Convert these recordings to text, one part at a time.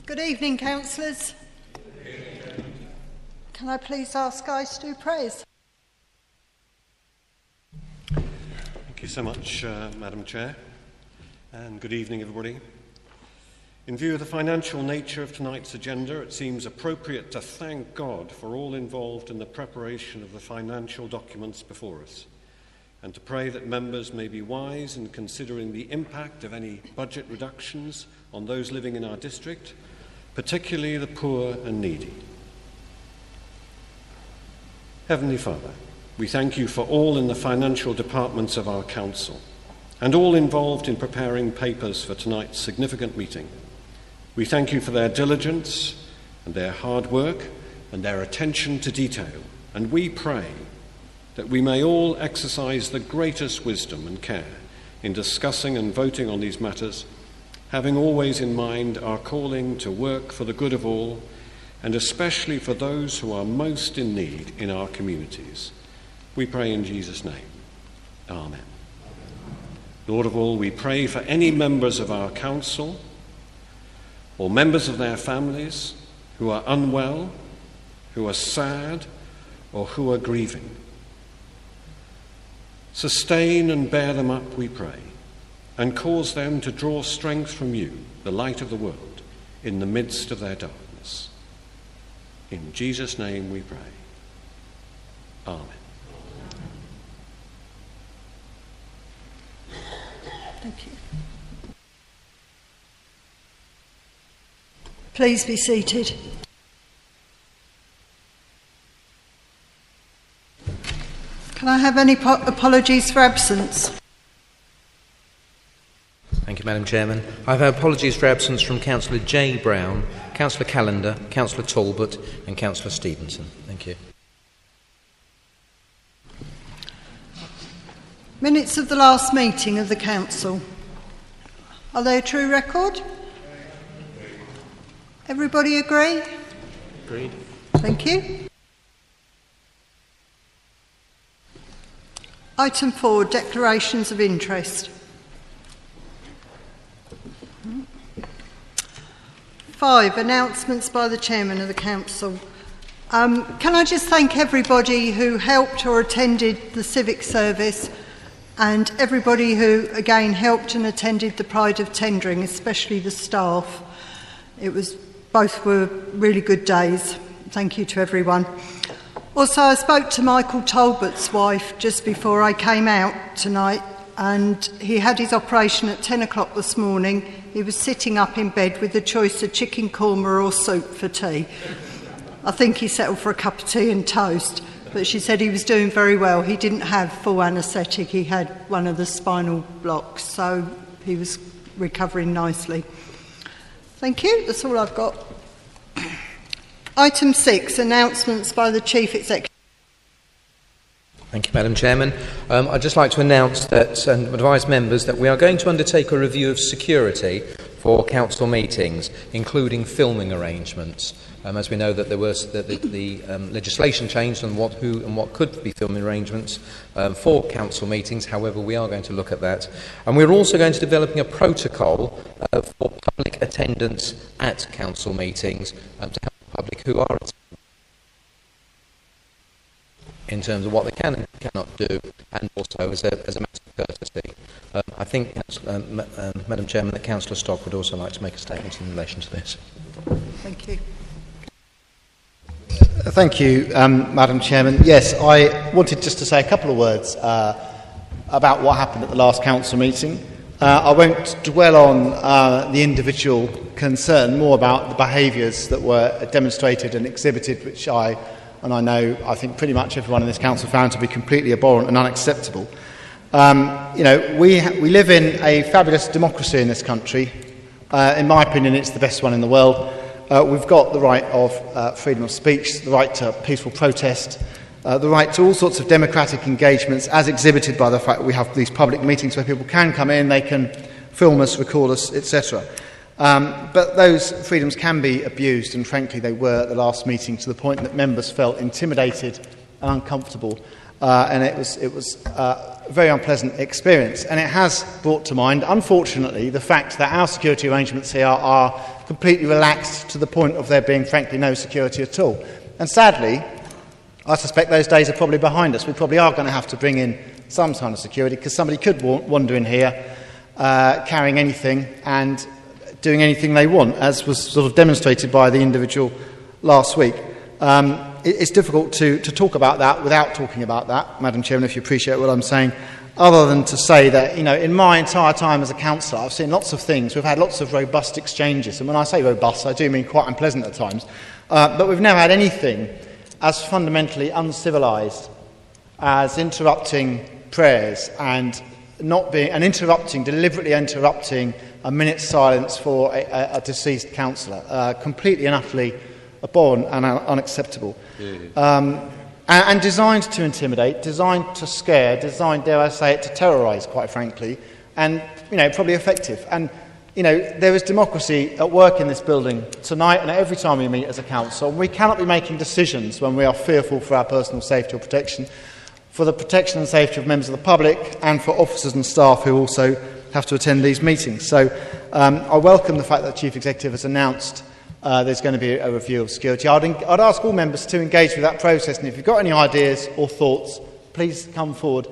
Good evening, councillors. Can I please ask guys to do prayers? Thank you so much, Madam Chair, and good evening, everybody. In view of the financial nature of tonight's agenda, it seems appropriate to thank God for all involved in the preparation of the financial documents before us, and to pray that members may be wise in considering the impact of any budget reductions on those living in our district, particularly the poor and needy. Heavenly Father, we thank you for all in the financial departments of our council and all involved in preparing papers for tonight's significant meeting. We thank you for their diligence and their hard work and their attention to detail, and we pray that we may all exercise the greatest wisdom and care in discussing and voting on these matters, having always in mind our calling to work for the good of all, and especially for those who are most in need in our communities. We pray in Jesus' name. Amen. Lord of all, we pray for any members of our council or members of their families who are unwell, who are sad, or who are grieving. Sustain and bear them up, we pray, and cause them to draw strength from you, the light of the world, in the midst of their darkness. In Jesus' name we pray. Amen. Thank you. Please be seated. Can I have any apologies for absence? Thank you, Madam Chairman. I've had apologies for absence from Councillor J. Brown, Councillor Callender, Councillor Talbot and Councillor Stevenson. Thank you. Minutes of the last meeting of the council. Are they a true record? Everybody agree? Agreed. Thank you. Item 4, declarations of interest. 5, announcements by the Chairman of the Council. Can I just thank everybody who helped or attended the civic service, and everybody who again helped and attended the Pride of Tendring, especially the staff. Both were really good days. Thank you to everyone. Also, I spoke to Michael Talbot's wife just before I came out tonight, and he had his operation at 10 o'clock this morning. He was sitting up in bed with the choice of chicken korma or soup for tea. I think he settled for a cup of tea and toast, but she said he was doing very well. He didn't have full anaesthetic. He had one of the spinal blocks, so he was recovering nicely. Thank you. That's all I've got. Item 6, announcements by the Chief Executive. Thank you, Madam Chairman. I'd just like to announce that and advise members that we are going to undertake a review of security for council meetings, including filming arrangements. As we know that there was the legislation changed on what could be filming arrangements for council meetings. However, we are going to look at that, and we're also going to developing a protocol for public attendance at council meetings to help the public who are attending in terms of what they can and cannot do, and also as a matter of courtesy. I think, Madam Chairman, that Councillor Stock would also like to make a statement in relation to this. Thank you. Thank you, Madam Chairman. Yes, I wanted just to say a couple of words about what happened at the last council meeting. I won't dwell on the individual concern, more about the behaviours that were demonstrated and exhibited, which I think pretty much everyone in this council found to be completely abhorrent and unacceptable. We live in a fabulous democracy in this country. In my opinion, it's the best one in the world. We've got the right of freedom of speech, the right to peaceful protest, the right to all sorts of democratic engagements, as exhibited by the fact that we have these public meetings where people can come in, they can film us, record us, etc. But those freedoms can be abused, and frankly they were at the last meeting, to the point that members felt intimidated and uncomfortable, and it was very unpleasant experience. And it has brought to mind, unfortunately, the fact that our security arrangements here are completely relaxed to the point of there being, frankly, no security at all. And sadly, I suspect those days are probably behind us. We probably are going to have to bring in some kind of security, because somebody could wander in here carrying anything and doing anything they want, as was sort of demonstrated by the individual last week. It's difficult to talk about that without talking about that, Madam Chairman, if you appreciate what I'm saying, other than to say that, in my entire time as a councillor, I've seen lots of things. We've had lots of robust exchanges, and when I say robust, I do mean quite unpleasant at times, but we've never had anything as fundamentally uncivilised as interrupting prayers and deliberately interrupting a minute's silence for a deceased councillor. Completely and utterly abhorrent and unacceptable. And designed to intimidate, designed to scare, designed, dare I say it, to terrorise, quite frankly, and, probably effective. And, there is democracy at work in this building tonight and every time we meet as a council. We cannot be making decisions when we are fearful for our personal safety or protection, for the protection and safety of members of the public, and for officers and staff who also have to attend these meetings. So I welcome the fact that the Chief Executive has announced there's going to be a review of security. I'd ask all members to engage with that process, and if you've got any ideas or thoughts, please come forward,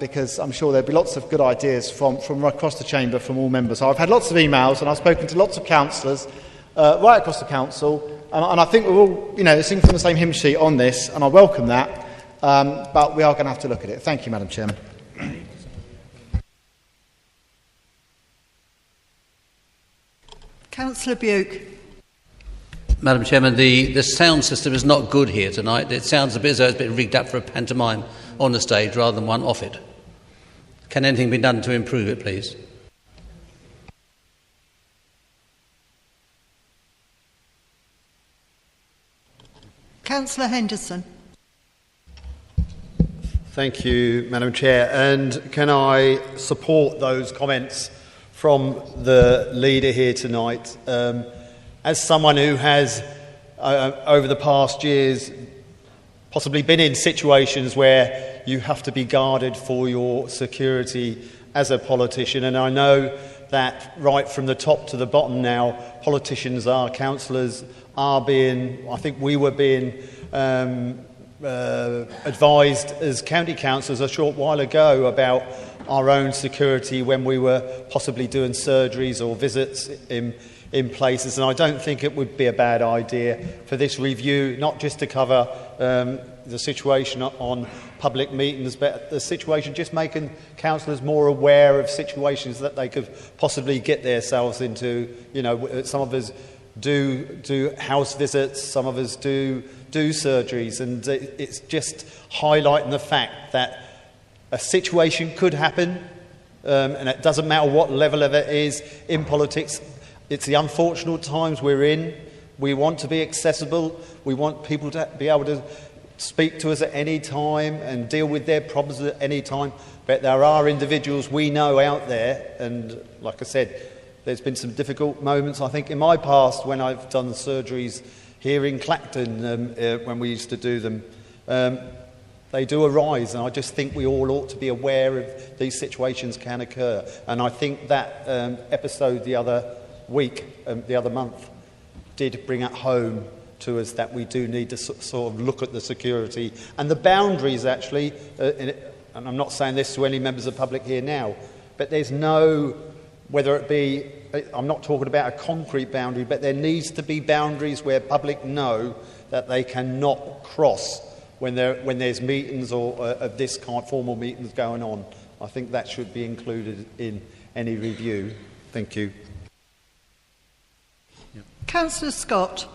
because I'm sure there'll be lots of good ideas from across the chamber from all members. I've had lots of emails, and I've spoken to lots of councillors right across the council, and I think we're all, singing from the same hymn sheet on this, and I welcome that, but we are going to have to look at it. Thank you, Madam Chairman. Councillor Buke. Madam Chairman, the sound system is not good here tonight. It sounds a bit as though it's been rigged up for a pantomime on the stage rather than one off it. Can anything be done to improve it, please? Councillor Henderson. Thank you, Madam Chair. And can I support those comments from the leader here tonight? As someone who has, over the past years, possibly been in situations where you have to be guarded for your security as a politician, and I know that right from the top to the bottom now, politicians are, councillors are being, I think we were being advised as county councillors a short while ago about our own security when we were possibly doing surgeries or visits in places, and I don't think it would be a bad idea for this review not just to cover the situation on public meetings, but the situation just making councillors more aware of situations that they could possibly get themselves into. Some of us do house visits, some of us do surgeries, and it's just highlighting the fact that a situation could happen, and it doesn't matter what level of it is in politics. It's the unfortunate times we're in. We want to be accessible. We want people to be able to speak to us at any time and deal with their problems at any time. But there are individuals we know out there, and like I said, there's been some difficult moments, I think, in my past when I've done surgeries here in Clacton, when we used to do them. They do arise, and I just think we all ought to be aware of these situations can occur. And I think that episode the other week, the other month, did bring it home to us that we do need to sort of look at the security and the boundaries, actually, and I'm not saying this to any members of the public here now, but there's no, whether it be, I'm not talking about a concrete boundary, but there needs to be boundaries where public know that they cannot cross when there's meetings or of this kind, formal meetings going on. I think that should be included in any review. Thank you. Councillor Scott.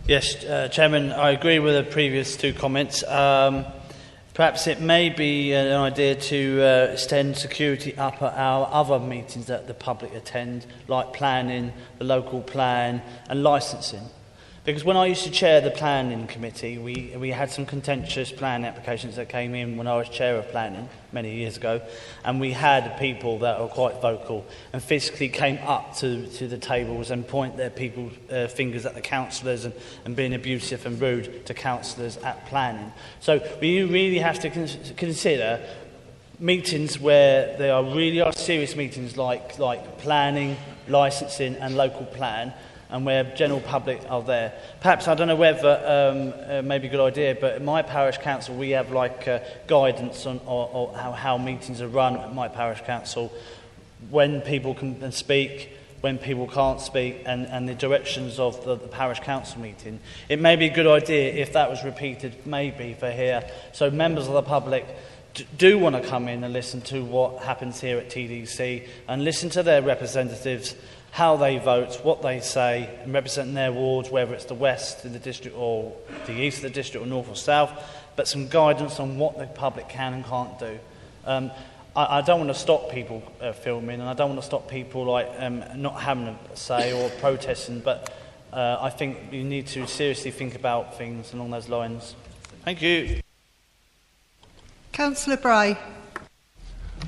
Yes, Chairman, I agree with the previous two comments. Perhaps it may be an idea to extend security up at our other meetings that the public attend, like planning, the local plan and licensing. Because when I used to chair the planning committee, we had some contentious plan applications that came in when I was chair of planning many years ago, and we had people that were quite vocal and physically came up to the tables and point their fingers at the councillors and being abusive and rude to councillors at planning. So we really have to consider meetings where there are serious meetings like planning, licensing and local plan, and where general public are there. Perhaps, I don't know whether maybe a good idea, but at my parish council we have guidance on or how meetings are run at my parish council, when people can speak, when people can't speak, and the directions of the parish council meeting. It may be a good idea if that was repeated maybe for here, so members of the public do want to come in and listen to what happens here at TDC and listen to their representatives, how they vote, what they say, and representing their wards, whether it's the west in the district or the east of the district or north or south, but some guidance on what the public can and can't do. I don't want to stop people filming, and I don't want to stop people not having a say or protesting, but I think you need to seriously think about things along those lines. Thank you. Councillor Bray.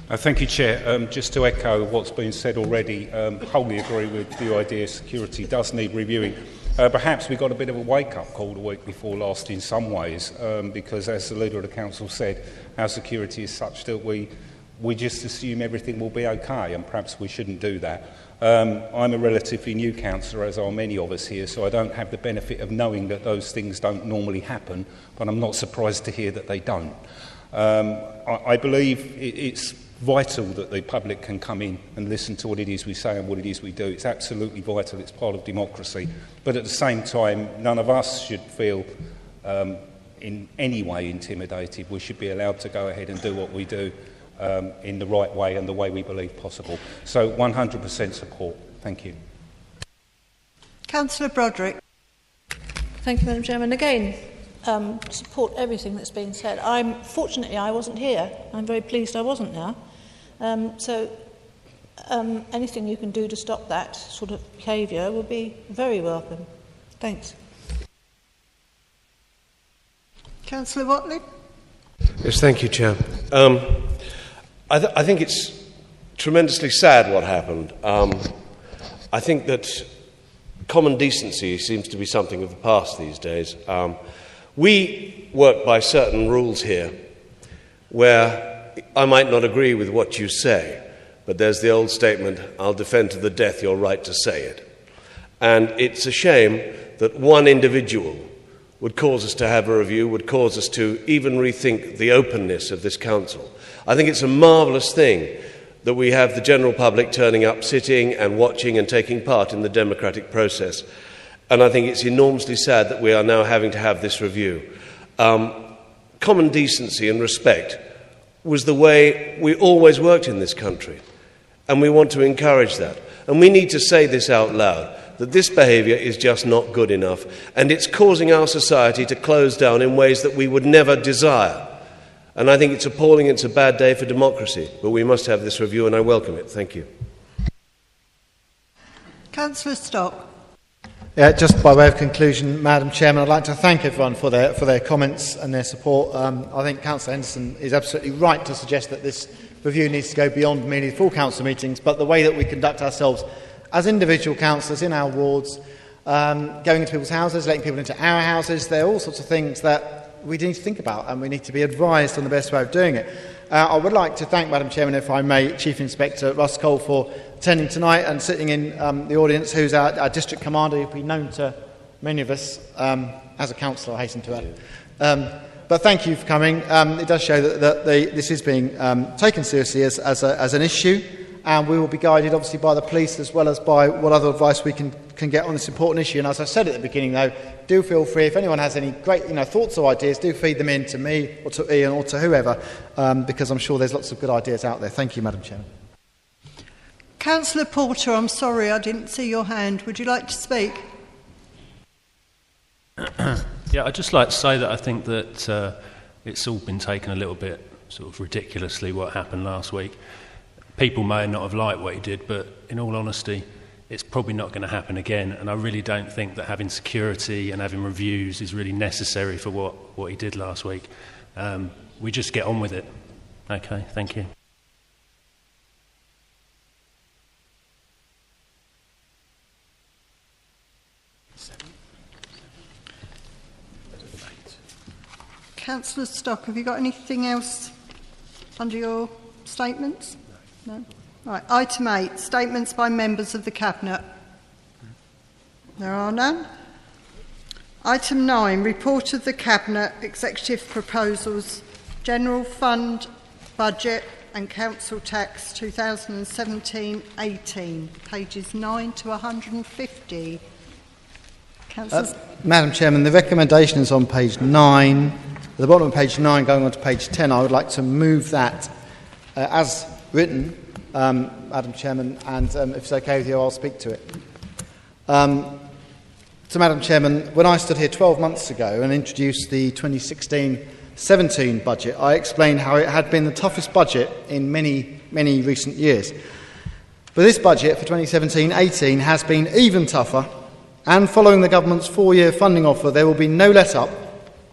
Thank you, Chair. Just to echo what's been said already, wholly agree with the idea security does need reviewing. Perhaps we got a bit of a wake-up call the week before last in some ways, because as the Leader of the Council said, our security is such that we just assume everything will be okay, and perhaps we shouldn't do that. I'm a relatively new councillor, as are many of us here, so I don't have the benefit of knowing that those things don't normally happen, but I'm not surprised to hear that they don't. I believe it's vital that the public can come in and listen to what it is we say and what it is we do. It's absolutely vital. It's part of democracy. But at the same time, none of us should feel in any way intimidated. We should be allowed to go ahead and do what we do in the right way and the way we believe possible. So 100% support. Thank you. Councillor Broderick. Thank you, Madam Chairman. Again, support everything that's been said. Fortunately, I wasn't here. I'm very pleased I wasn't now. Anything you can do to stop that sort of behaviour would be very welcome. Thanks. Councillor Watley. Yes, thank you, Chair. I think it's tremendously sad what happened. I think that common decency seems to be something of the past these days. We work by certain rules here where I might not agree with what you say, but there's the old statement, I'll defend to the death your right to say it. And it's a shame that one individual would cause us to have a review, would cause us to even rethink the openness of this council. I think it's a marvellous thing that we have the general public turning up, sitting and watching and taking part in the democratic process. And I think it's enormously sad that we are now having to have this review. Common decency and respect was the way we always worked in this country, and we want to encourage that. And we need to say this out loud, that this behaviour is just not good enough, and it's causing our society to close down in ways that we would never desire. And I think it's appalling, it's a bad day for democracy, but we must have this review, and I welcome it. Thank you. Councillor Stock. Yeah, just by way of conclusion, Madam Chairman, I'd like to thank everyone for their comments and their support. I think Councillor Henderson is absolutely right to suggest that this review needs to go beyond merely full council meetings, but the way that we conduct ourselves as individual councillors in our wards, going into people's houses, letting people into our houses, there are all sorts of things that we need to think about, and we need to be advised on the best way of doing it. I would like to thank, Madam Chairman, if I may, Chief Inspector Russ Cole for attending tonight and sitting in the audience, who's our district commander, who'll be known to many of us as a councillor, I hasten to add. But thank you for coming. It does show that this is being taken seriously as an issue, and we will be guided, obviously, by the police as well as by what other advice we can get on this important issue. And as I said at the beginning, though, do feel free, if anyone has any great thoughts or ideas, do feed them in to me or to Ian or to whoever, because I'm sure there's lots of good ideas out there. Thank you, Madam Chairman. Councillor Porter, I'm sorry I didn't see your hand. Would you like to speak? Yeah, I'd just like to say that I think that it's all been taken a little bit sort of ridiculously, what happened last week. People may not have liked what he did, but in all honesty, it's probably not going to happen again, and I really don't think that having security and having reviews is really necessary for what he did last week. We just get on with it. Okay, thank you. Councillor Stock, have you got anything else? under your statements? No? Right, item 8, statements by members of the Cabinet. There are none. Item 9, report of the Cabinet, executive proposals, General Fund, Budget and Council Tax 2017-18, pages 9 to 150. Madam Chairman, the recommendation is on page 9. At the bottom of page 9, going on to page 10, I would like to move that as written, Madam Chairman, and if it's okay with you, I'll speak to it. So, Madam Chairman, when I stood here 12 months ago and introduced the 2016-17 budget, I explained how it had been the toughest budget in many, many recent years. But this budget for 2017-18 has been even tougher, and following the government's 4-year funding offer, there will be no let-up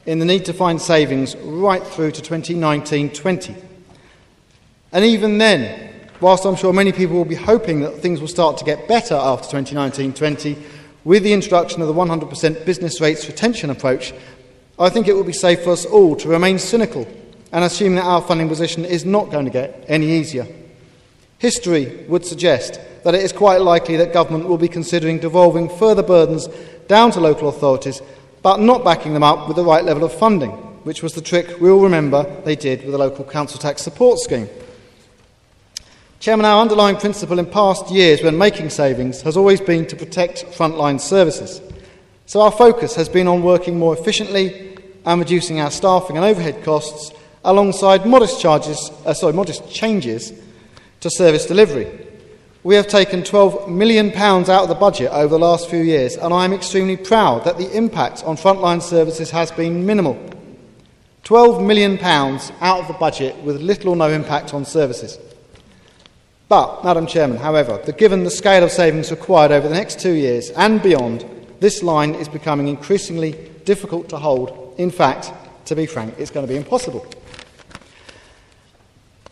in the need to find savings right through to 2019-20. And even then, whilst I'm sure many people will be hoping that things will start to get better after 2019-20, with the introduction of the 100% business rates retention approach, I think it will be safe for us all to remain cynical and assume that our funding position is not going to get any easier. History would suggest that it is quite likely that government will be considering devolving further burdens down to local authorities, but not backing them up with the right level of funding, which was the trick we all remember they did with the local council tax support scheme. Chairman, our underlying principle in past years when making savings has always been to protect frontline services. So our focus has been on working more efficiently and reducing our staffing and overhead costs alongside modest changes to service delivery. We have taken £12 million out of the budget over the last few years, and I am extremely proud that the impact on frontline services has been minimal. £12 million out of the budget with little or no impact on services. But, Madam Chairman, however, given the scale of savings required over the next 2 years and beyond, this line is becoming increasingly difficult to hold. In fact, to be frank, it's going to be impossible.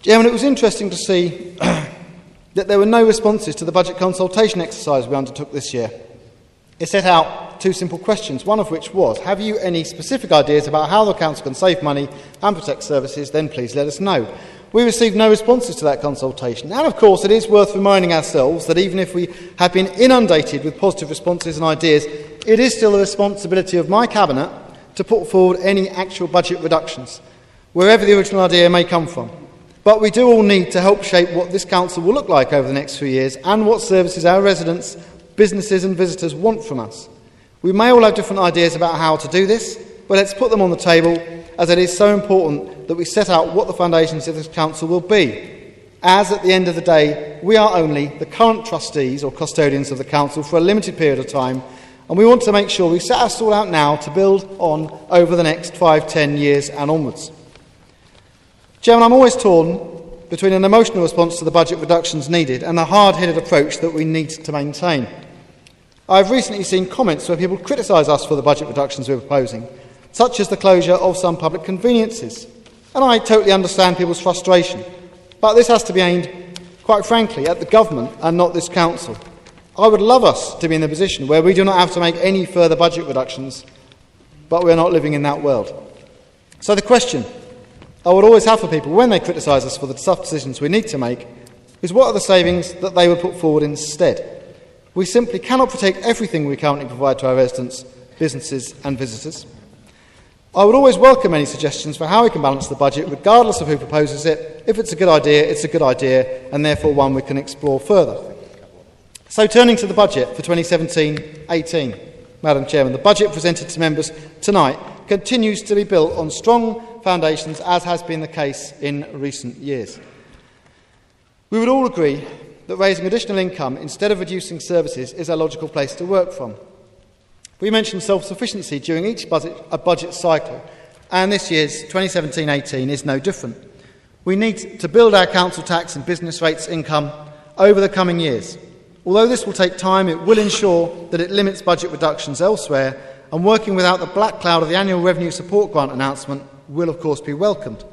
Chairman, it was interesting to see that there were no responses to the budget consultation exercise we undertook this year. It set out 2 simple questions, one of which was, have you any specific ideas about how the Council can save money and protect services? Then please let us know. We received no responses to that consultation. And of course, it is worth reminding ourselves that even if we have been inundated with positive responses and ideas, it is still the responsibility of my Cabinet to put forward any actual budget reductions, wherever the original idea may come from. But we do all need to help shape what this Council will look like over the next few years and what services our residents, businesses and visitors want from us. We may all have different ideas about how to do this, but let's put them on the table, as it is so important that we set out what the foundations of this Council will be, as at the end of the day we are only the current trustees or custodians of the Council for a limited period of time, and we want to make sure we set our stall out now to build on over the next 5-10 years and onwards. Chairman, I'm always torn between an emotional response to the budget reductions needed and a hard-headed approach that we need to maintain. I've recently seen comments where people criticise us for the budget reductions we're proposing, such as the closure of some public conveniences. And I totally understand people's frustration, but this has to be aimed, quite frankly, at the government and not this Council. I would love us to be in a position where we do not have to make any further budget reductions, but we're not living in that world. So the question I would always have for people when they criticise us for the tough decisions we need to make is what are the savings that they would put forward instead? We simply cannot protect everything we currently provide to our residents, businesses and visitors. I would always welcome any suggestions for how we can balance the budget, regardless of who proposes it. If it's a good idea, it's a good idea, and therefore one we can explore further. So turning to the budget for 2017-18, Madam Chairman, the budget presented to members tonight continues to be built on strong foundations, as has been the case in recent years. We would all agree that raising additional income instead of reducing services is a logical place to work from. We mentioned self-sufficiency during each budget cycle, and this year's 2017-18 is no different. We need to build our council tax and business rates income over the coming years. Although this will take time, it will ensure that it limits budget reductions elsewhere, and working without the black cloud of the annual revenue support grant announcement will of course be welcomed.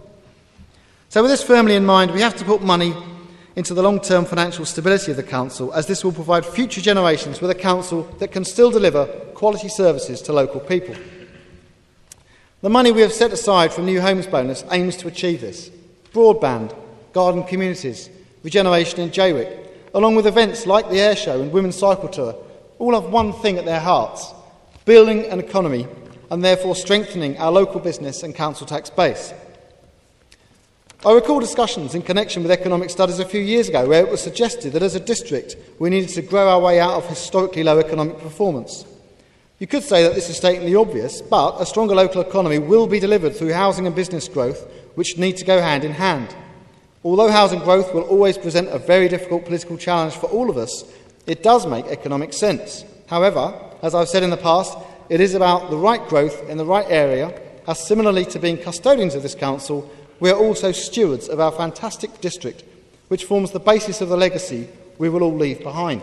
So with this firmly in mind, we have to put money into the long-term financial stability of the Council, as this will provide future generations with a Council that can still deliver quality services to local people. The money we have set aside from New Homes Bonus aims to achieve this. broadband, garden communities, regeneration in Jaywick, along with events like the air show and women's cycle tour, all have one thing at their hearts: building an economy and therefore strengthening our local business and council tax base. I recall discussions in connection with economic studies a few years ago where it was suggested that as a district we needed to grow our way out of historically low economic performance. You could say that this is stating the obvious, but a stronger local economy will be delivered through housing and business growth, which need to go hand in hand. Although housing growth will always present a very difficult political challenge for all of us, it does make economic sense. However, as I've said in the past, it is about the right growth in the right area, as similarly to being custodians of this council, we are also stewards of our fantastic district, which forms the basis of the legacy we will all leave behind.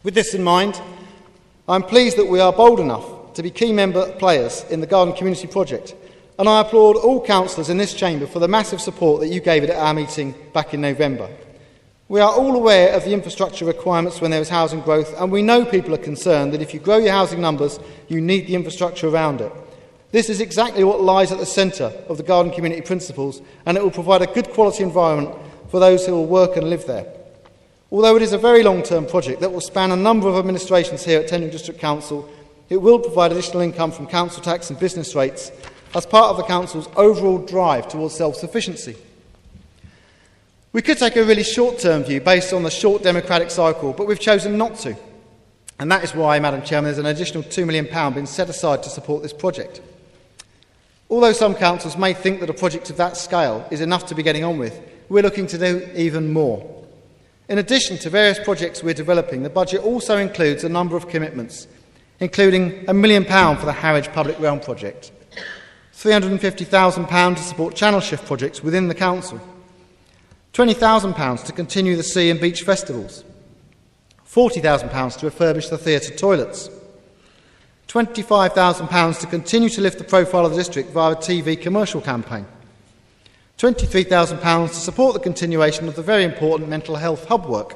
With this in mind, I am pleased that we are bold enough to be key member players in the Garden Community Project, and I applaud all councillors in this chamber for the massive support that you gave it at our meeting back in November. We are all aware of the infrastructure requirements when there is housing growth, and we know people are concerned that if you grow your housing numbers, you need the infrastructure around it. This is exactly what lies at the centre of the Garden Community Principles, and it will provide a good quality environment for those who will work and live there. Although it is a very long-term project that will span a number of administrations here at Tendring District Council, it will provide additional income from council tax and business rates as part of the council's overall drive towards self-sufficiency. We could take a really short-term view based on the short democratic cycle, but we've chosen not to. And that is why, Madam Chairman, there's an additional £2 million being set aside to support this project. Although some councils may think that a project of that scale is enough to be getting on with, we're looking to do even more. In addition to various projects we're developing, the budget also includes a number of commitments, including £1 million for the Harwich Public Realm project, £350,000 to support channel shift projects within the council, £20,000 to continue the sea and beach festivals, £40,000 to refurbish the theatre toilets, £25,000 to continue to lift the profile of the district via a TV commercial campaign, £23,000 to support the continuation of the very important mental health hub work.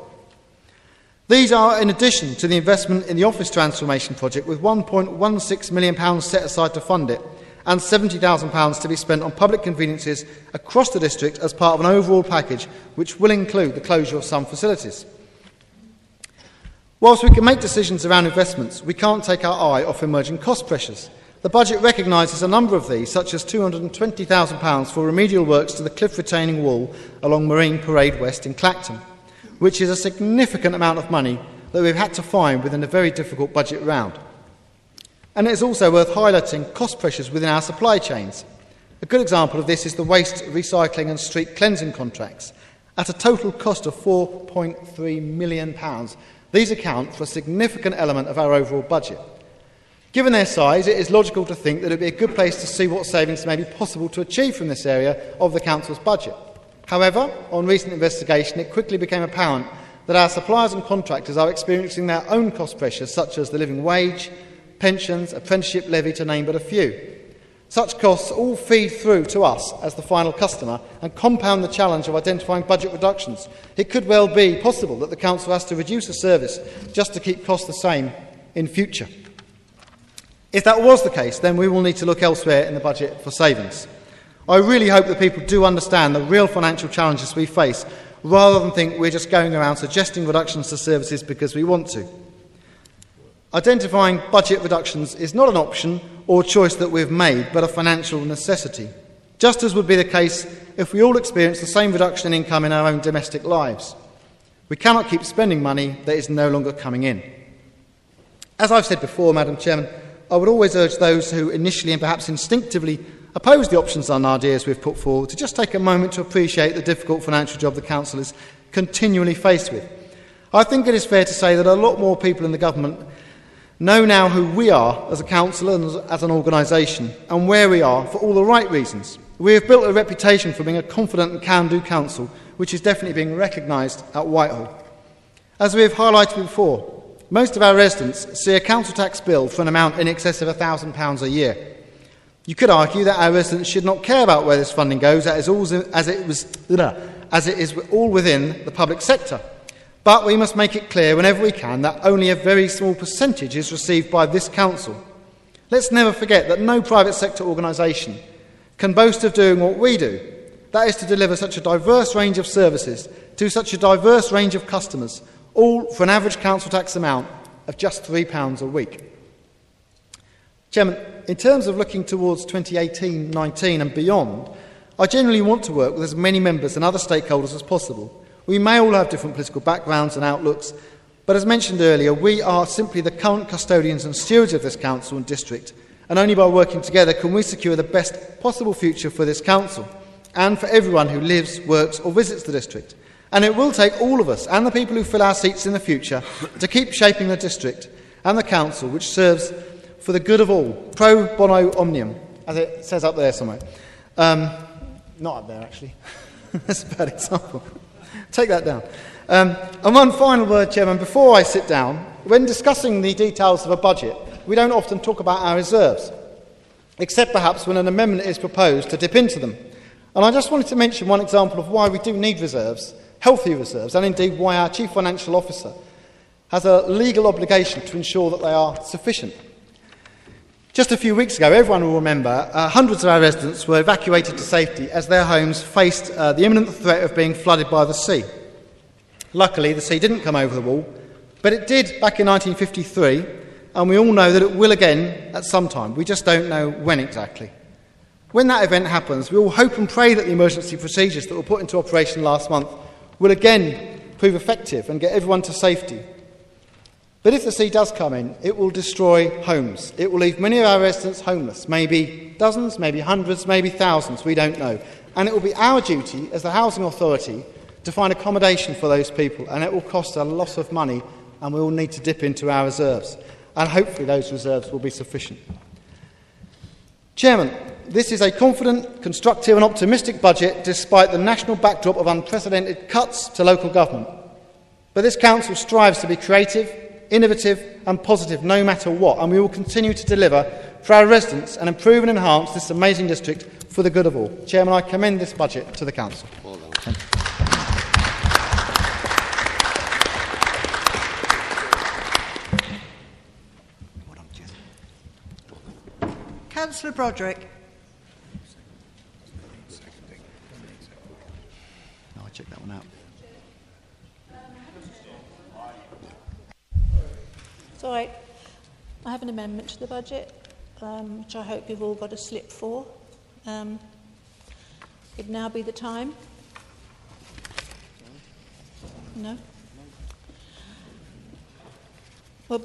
These are in addition to the investment in the office transformation project, with £1.16 million set aside to fund it, and £70,000 to be spent on public conveniences across the district as part of an overall package which will include the closure of some facilities. Whilst we can make decisions around investments, we can't take our eye off emerging cost pressures. The budget recognises a number of these, such as £220,000 for remedial works to the cliff retaining wall along Marine Parade West in Clacton, which is a significant amount of money that we've had to find within a very difficult budget round. And it is also worth highlighting cost pressures within our supply chains. A good example of this is the waste, recycling and street cleansing contracts. At a total cost of £4.3 million, these account for a significant element of our overall budget. Given their size, it is logical to think that it would be a good place to see what savings may be possible to achieve from this area of the Council's budget. However, on recent investigation, it quickly became apparent that our suppliers and contractors are experiencing their own cost pressures, such as the living wage, pensions, apprenticeship levy, to name but a few. Such costs all feed through to us as the final customer and compound the challenge of identifying budget reductions. It could well be possible that the Council has to reduce a service just to keep costs the same in future. If that was the case, then we will need to look elsewhere in the budget for savings. I really hope that people do understand the real financial challenges we face, rather than think we're just going around suggesting reductions to services because we want to. Identifying budget reductions is not an option or choice that we've made, but a financial necessity, just as would be the case if we all experienced the same reduction in income in our own domestic lives. We cannot keep spending money that is no longer coming in. As I've said before, Madam Chairman, I would always urge those who initially and perhaps instinctively oppose the options and ideas we've put forward to just take a moment to appreciate the difficult financial job the Council is continually faced with. I think it is fair to say that a lot more people in the government know now who we are as a council and as an organisation, and where we are for all the right reasons. We have built a reputation for being a confident and can-do council, which is definitely being recognised at Whitehall. As we have highlighted before, most of our residents see a council tax bill for an amount in excess of £1,000 a year. You could argue that our residents should not care about where this funding goes, as it is all within the public sector. But we must make it clear whenever we can that only a very small percentage is received by this council. Let's never forget that no private sector organisation can boast of doing what we do, That is to deliver such a diverse range of services to such a diverse range of customers, all for an average council tax amount of just £3 a week. Chairman, in terms of looking towards 2018-19 and beyond, I generally want to work with as many members and other stakeholders as possible. We may all have different political backgrounds and outlooks, but as mentioned earlier, we are simply the current custodians and stewards of this council and district, and only by working together can we secure the best possible future for this council and for everyone who lives, works or visits the district. And it will take all of us and the people who fill our seats in the future to keep shaping the district and the council which serves for the good of all, pro bono omnium, as it says up there somewhere. Not up there, actually. That's a bad example. Take that down. And one final word, Chairman, before I sit down. When discussing the details of a budget, we don't often talk about our reserves, except perhaps when an amendment is proposed to dip into them. And I just wanted to mention one example of why we do need reserves, healthy reserves, and indeed why our Chief Financial Officer has a legal obligation to ensure that they are sufficient. Just a few weeks ago, everyone will remember, hundreds of our residents were evacuated to safety as their homes faced the imminent threat of being flooded by the sea. Luckily, the sea didn't come over the wall, but it did back in 1953, and we all know that it will again at some time. We just don't know when exactly. When that event happens, we all hope and pray that the emergency procedures that were put into operation last month will again prove effective and get everyone to safety. But if the sea does come in, it will destroy homes. It will leave many of our residents homeless, maybe dozens, maybe hundreds, maybe thousands, we don't know. And it will be our duty as the Housing Authority to find accommodation for those people, and it will cost a lot of money, and we will need to dip into our reserves. And hopefully those reserves will be sufficient. Chairman, this is a confident, constructive and optimistic budget despite the national backdrop of unprecedented cuts to local government. But this council strives to be creative, innovative and positive no matter what, and we will continue to deliver for our residents and improve and enhance this amazing district for the good of all. Chairman, I commend this budget to the council. Well done. Thank you. Councillor Broderick. No, I checked that one out. It's all right. I have an amendment to the budget, which I hope you've all got a slip for. Would now be the time? No? Well,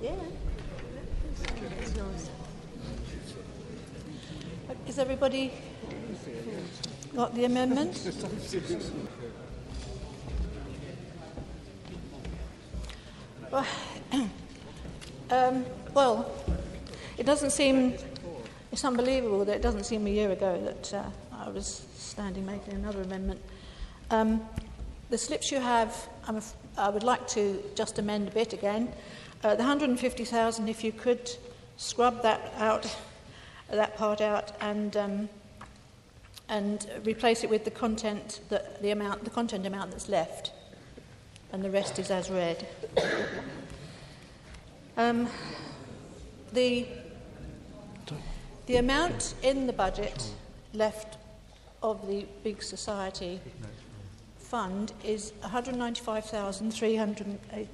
yeah. Has everybody got the amendment? Well, it doesn't seem, it's unbelievable that it doesn't seem a year ago that I was standing making another amendment. The slips you have, I would like to just amend a bit again. The 150,000, if you could scrub that out, that part out, and replace it with the content, the content amount that's left, and the rest is as read. The amount in the budget left of the Big Society Fund is 195,308.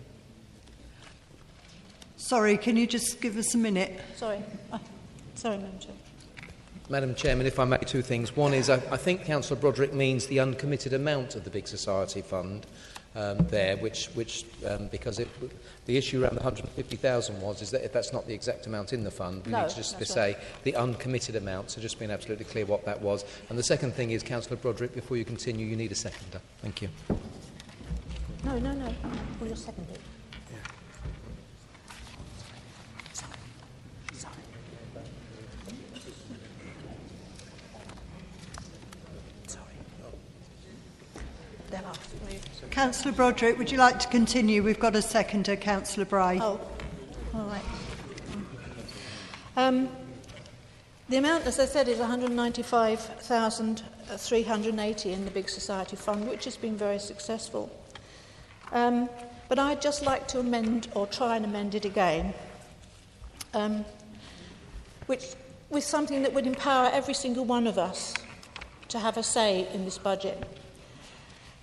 Sorry, can you just give us a minute? Sorry, Madam Chair. Madam Chairman, if I may, two things. One is I think Councillor Broderick means the uncommitted amount of the Big Society Fund there, which because the issue around the 150,000 is that if that's not the exact amount in the fund, we need to just say the uncommitted amount, so just being absolutely clear what that was. And the second thing is, Councillor Broderick, before you continue, you need a seconder. Thank you. No. Well, you're seconded. Councillor Broderick, would you like to continue? We've got a seconder, Councillor Bray. Oh, all right. The amount, as I said, is 195,380 in the Big Society Fund, which has been very successful. But I'd just like to amend, or try and amend it again, which with something that would empower every single one of us to have a say in this budget.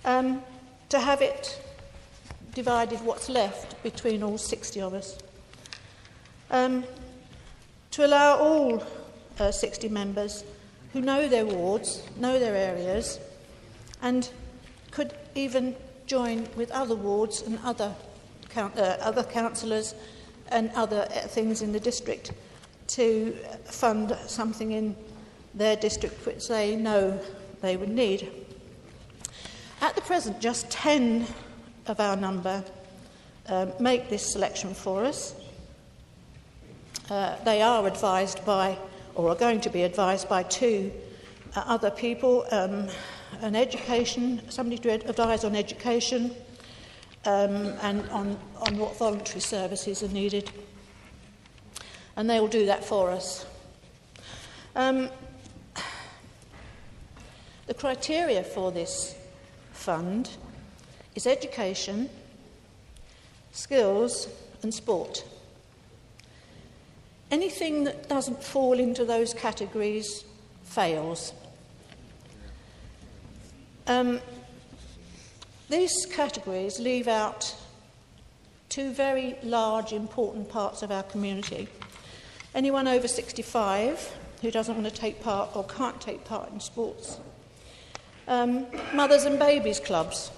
To have it divided what's left between all 60 of us. To allow all 60 members who know their wards, know their areas, and could even join with other wards and other councillors and other things in the district to fund something in their district which they know they would need. At the present, just 10 of our number make this selection for us. They are advised by, or are going to be advised by, 2 other people, an education, somebody to advise on education and on what voluntary services are needed. And they will do that for us. The criteria for this fund is education, skills and sport. Anything that doesn't fall into those categories fails. These categories leave out 2 very large, important parts of our community. Anyone over 65 who doesn't want to take part or can't take part in sports. Mothers and babies clubs.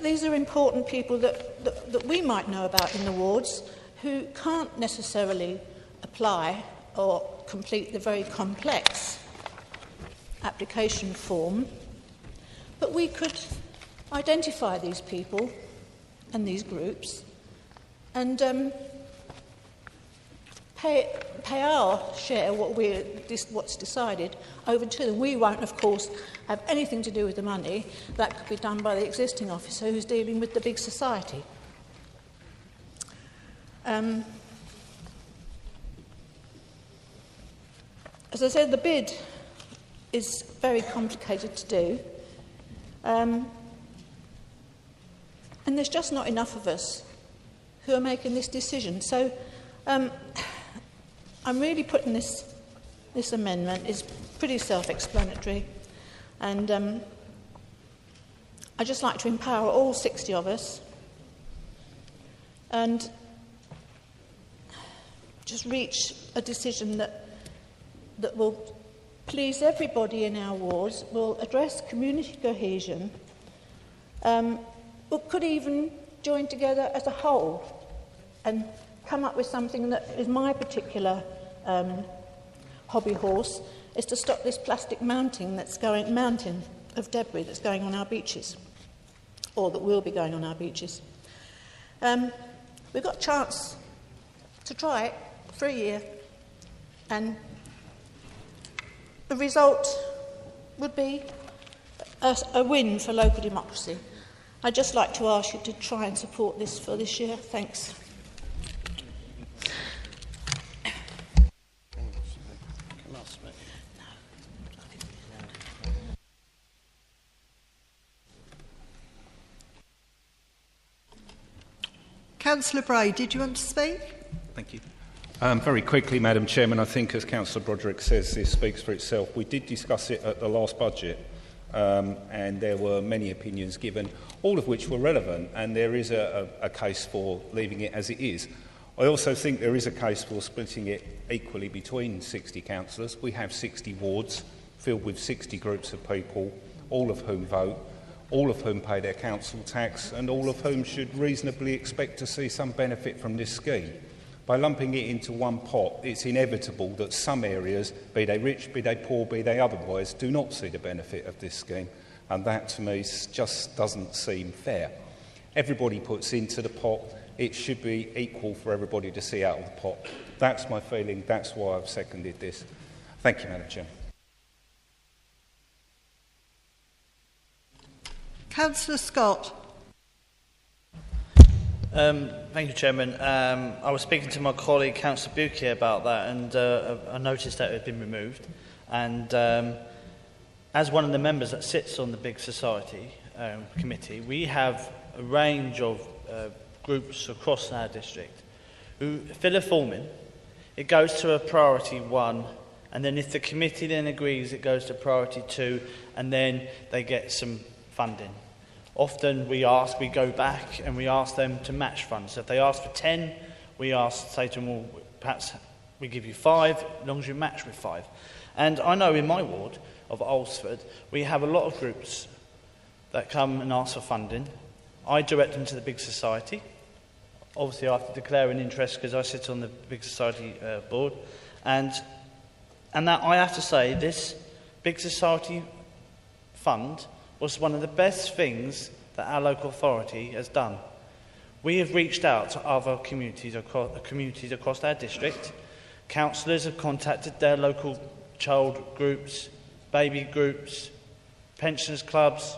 These are important people that we might know about in the wards who can't necessarily apply or complete the very complex application form, but we could identify these people and these groups and pay our share, what's decided, over to them. We won't, of course, have anything to do with the money. That could be done by the existing officer who's dealing with the big society. As I said, the bid is very complicated to do, and there's just not enough of us who are making this decision. So I'm really putting this amendment is pretty self-explanatory, and I'd just like to empower all 60 of us and just reach a decision that will please everybody in our wards, will address community cohesion, but could even join together as a whole and come up with something that is my particular hobby horse, is to stop this plastic mountain of debris that's going on our beaches, or that will be going on our beaches. We've got a chance to try it for a year, and the result would be a win for local democracy. I'd just like to ask you to try and support this for this year. Thanks. Councillor Bray, did you want to speak? Thank you. Very quickly, Madam Chairman, I think, as Councillor Broderick says, this speaks for itself. We did discuss it at the last budget, and there were many opinions given, all of which were relevant, and there is a case for leaving it as it is. I also think there is a case for splitting it equally between 60 councillors. We have 60 wards filled with 60 groups of people, all of whom vote, all of whom pay their council tax, and all of whom should reasonably expect to see some benefit from this scheme. By lumping it into one pot, it's inevitable that some areas, be they rich, be they poor, be they otherwise, do not see the benefit of this scheme, and that to me just doesn't seem fair. Everybody puts into the pot. It should be equal for everybody to see out of the pot. That's my feeling. That's why I've seconded this. Thank you, Madam Chair. Councillor Scott. Thank you, Chairman. I was speaking to my colleague, Councillor Bukier, about that, and I noticed that it had been removed. And as one of the members that sits on the Big Society Committee, we have a range of groups across our district who fill a form in. it goes to a priority 1, and then if the committee then agrees, it goes to priority 2, and then they get some funding. Often we go back and we ask them to match funds. So if they ask for 10, we say to them, well, perhaps we give you 5, as long as you match with 5. And I know in my ward of Alsford, we have a lot of groups that come and ask for funding. I direct them to the Big Society. Obviously, I have to declare an interest because I sit on the Big Society board. And that I have to say, this Big Society fund was one of the best things that our local authority has done. We have reached out to other communities across our district. Councillors have contacted their local child groups, baby groups, pensioners clubs,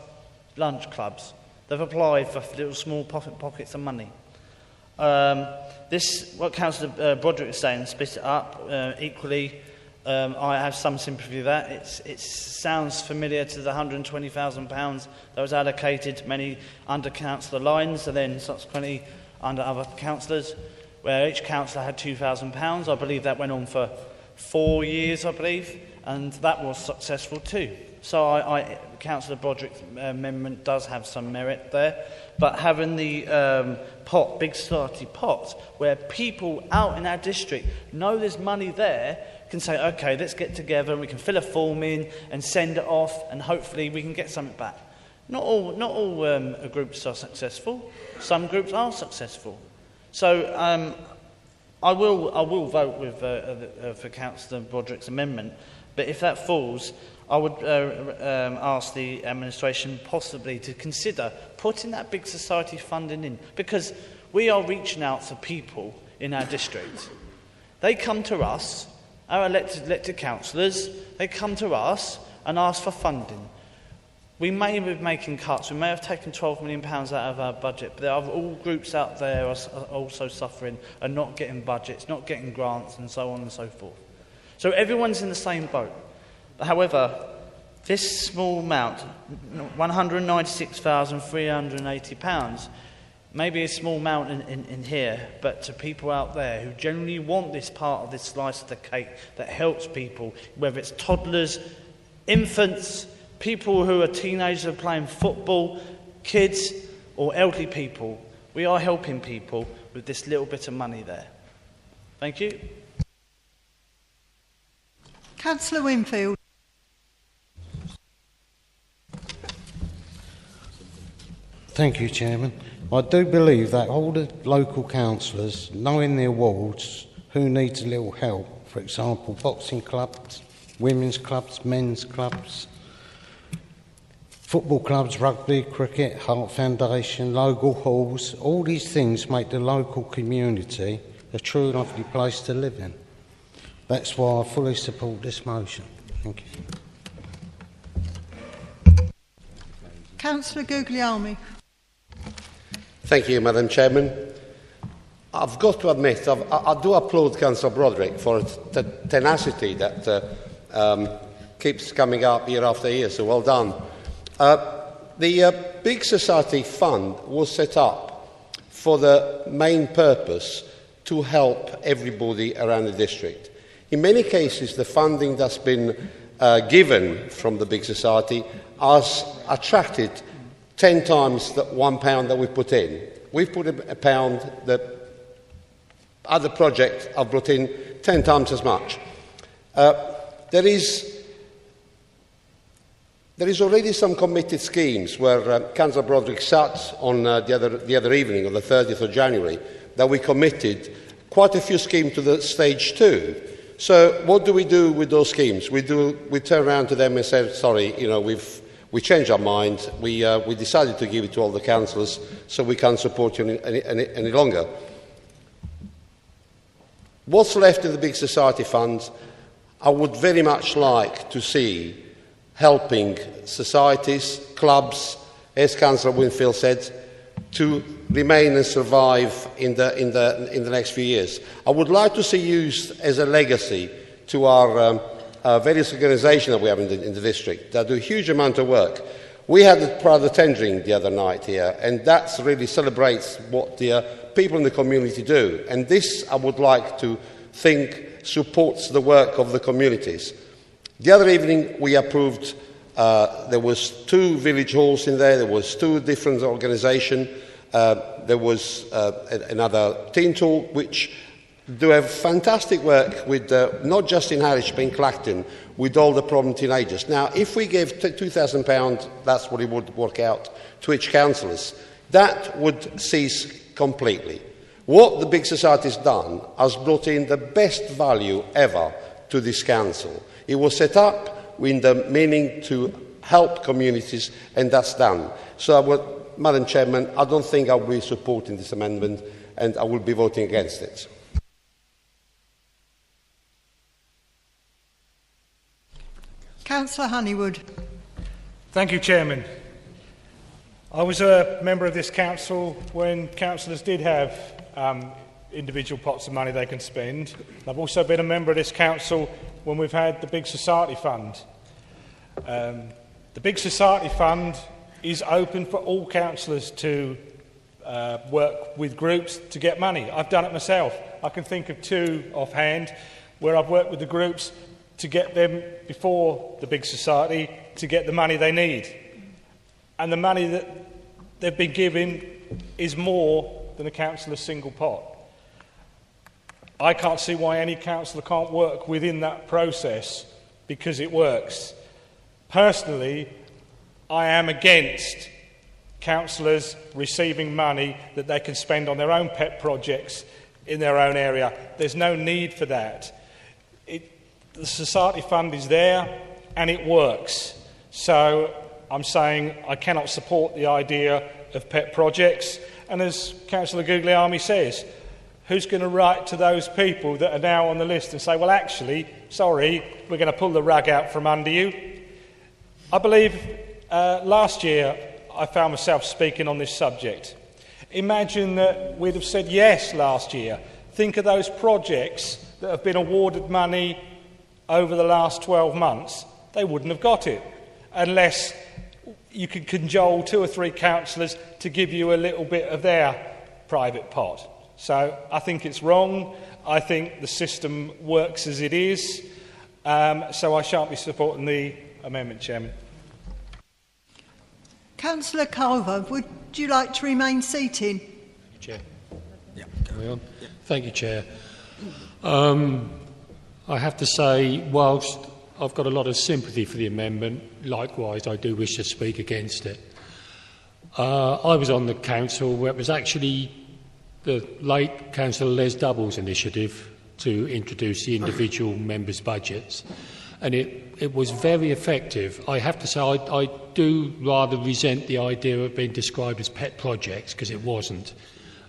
lunch clubs. They've applied for little small pockets of money. What Councillor Broderick is saying, split it up equally. I have some sympathy with that. It sounds familiar to the £120,000 that was allocated many under councillor lines and then subsequently under other councillors, where each councillor had £2,000. I believe that went on for 4 years, I believe, and that was successful too. So Councillor Broderick's amendment does have some merit there, but having the Big Society pot, where people out in our district know there's money there, can say, okay, let's get together and we can fill a form in and send it off, and hopefully we can get something back. Not all groups are successful. Some groups are successful. So I will vote with for Councillor Broderick's amendment, but if that falls, I would ask the administration possibly to consider putting that Big Society funding in, because we are reaching out to people in our district. They come to us, our elected councillors, they come to us and ask for funding. We may be making cuts, we may have taken £12 million out of our budget, but there are all groups out there are also suffering and not getting budgets, not getting grants, and so on and so forth. So everyone's in the same boat. However, this small amount, £196,380, may be a small amount in here, but to people out there who genuinely want this part of this slice of the cake that helps people, whether it's toddlers, infants, people who are teenagers and playing football, kids or elderly people, we are helping people with this little bit of money there. Thank you. Councillor Winfield. Thank you, Chairman. I do believe that all the local councillors know in their wards who needs a little help. For example, boxing clubs, women's clubs, men's clubs, football clubs, rugby, cricket, Heart Foundation, local halls. All these things make the local community a true and lovely place to live in. That's why I fully support this motion. Thank you. Councillor Guglielmi. Thank you, Madam Chairman. I've got to admit, I do applaud Councillor Broderick for the tenacity that keeps coming up year after year, so well done. The Big Society Fund was set up for the main purpose to help everybody around the district. In many cases, the funding that's been given from the Big Society has attracted 10 times the £1 that we put in. We've put £1, the other projects have brought in 10 times as much. There is already some committed schemes where Councillor Broderick sat on the other evening, on the 30th of January, that we committed quite a few schemes to the stage 2. So what do we do with those schemes? We turn around to them and say, sorry, we changed our mind. We decided to give it to all the councillors, so we can't support you any longer. What's left in the Big Society Fund, I would very much like to see helping societies, clubs, as Councillor Winfield said, to remain and survive in the next few years. I would like to see used as a legacy to our various organisations that we have in the district that do a huge amount of work. We had the private tendering the other night here, and that really celebrates what the people in the community do. And this I would like to think supports the work of the communities. The other evening we approved, there was 2 village halls in there was 2 different organisations, there was another teen talk which do have fantastic work with, not just in Harwich but in Clacton, with all the problem teenagers. Now, if we gave £2,000, that's what it would work out, to each councillors, that would cease completely. What the Big Society has done has brought in the best value ever to this council. It was set up with the meaning to help communities, and that's done. So, Madam Chairman, I don't think I will be supporting this amendment, and I will be voting against it. Councillor Honeywood. Thank you, Chairman. I was a member of this council when councillors did have individual pots of money they can spend. I've also been a member of this council when we've had the Big Society Fund. The Big Society Fund is open for all councillors to work with groups to get money. I've done it myself. I can think of 2 offhand where I've worked with the groups to get them, before the Big Society, to get the money they need. And the money that they've been given is more than a councillor's single pot. I can't see why any councillor can't work within that process, because it works. Personally, I am against councillors receiving money that they can spend on their own pet projects in their own area. There's no need for that. The Society Fund is there and it works. So I'm saying I cannot support the idea of pet projects. And as Councillor Guglielmi says, who's going to write to those people that are now on the list and say, well, actually, sorry, we're going to pull the rug out from under you? I believe last year I found myself speaking on this subject. Imagine that we'd have said yes last year. Think of those projects that have been awarded money over the last 12 months. They wouldn't have got it unless you could cajole 2 or 3 councillors to give you a little bit of their private pot. So I think it's wrong. I think the system works as it is. So I shan't be supporting the amendment, Chairman. Councillor Culver, would you like to remain seated? Chair. Yeah, carry on. Yeah. Thank you, Chair. I have to say, whilst I've got a lot of sympathy for the amendment, likewise I do wish to speak against it. I was on the council where it was actually the late Councillor Les Double's initiative to introduce the individual members' budgets, and it was very effective. I have to say I do rather resent the idea of being described as pet projects, because it wasn't.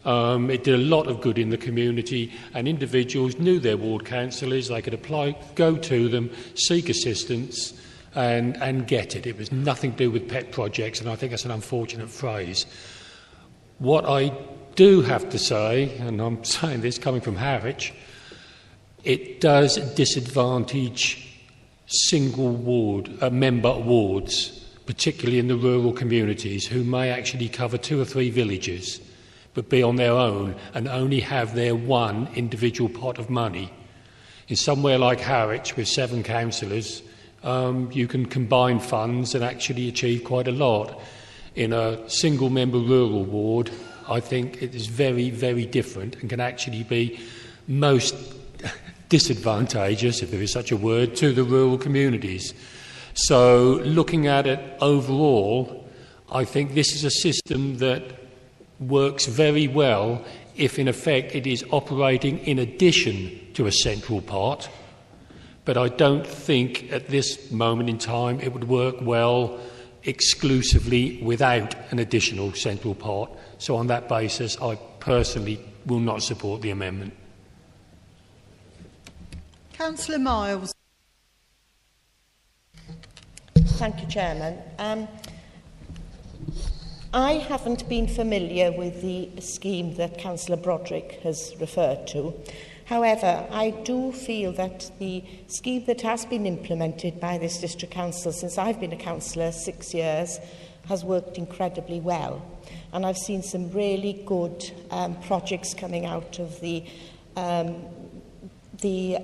It did a lot of good in the community, and individuals knew their ward councillors. They could apply, go to them, seek assistance and get it. It was nothing to do with pet projects, and I think that's an unfortunate phrase. What I do have to say, and I'm saying this coming from Harwich, it does disadvantage single ward, member wards, particularly in the rural communities, who may actually cover 2 or 3 villages, but be on their own and only have their one individual pot of money. In somewhere like Harwich, with 7 councillors, you can combine funds and actually achieve quite a lot. In a single-member rural ward, I think it is very, very different and can actually be most disadvantageous, if there is such a word, to the rural communities. So, looking at it overall, I think this is a system that works very well if in effect it is operating in addition to a central pot, but I don't think at this moment in time it would work well exclusively without an additional central pot. So on that basis I personally will not support the amendment. Councillor Miles. Thank you, Chairman. I haven't been familiar with the scheme that Councillor Broderick has referred to. However, I do feel that the scheme that has been implemented by this district council since I've been a councillor 6 years has worked incredibly well. And I've seen some really good projects coming out of the the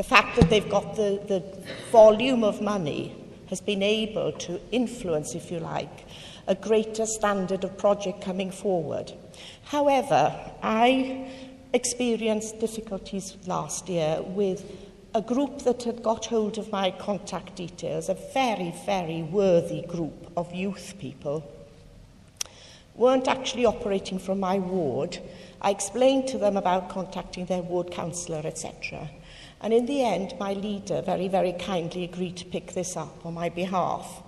fact that they've got the volume of money has been able to influence, if you like, a greater standard of project coming forward. However, I experienced difficulties last year with a group that had got hold of my contact details, a very, very worthy group of youth people, weren't actually operating from my ward. I explained to them about contacting their ward councillor, etc. And in the end, my leader very, very kindly agreed to pick this up on my behalf.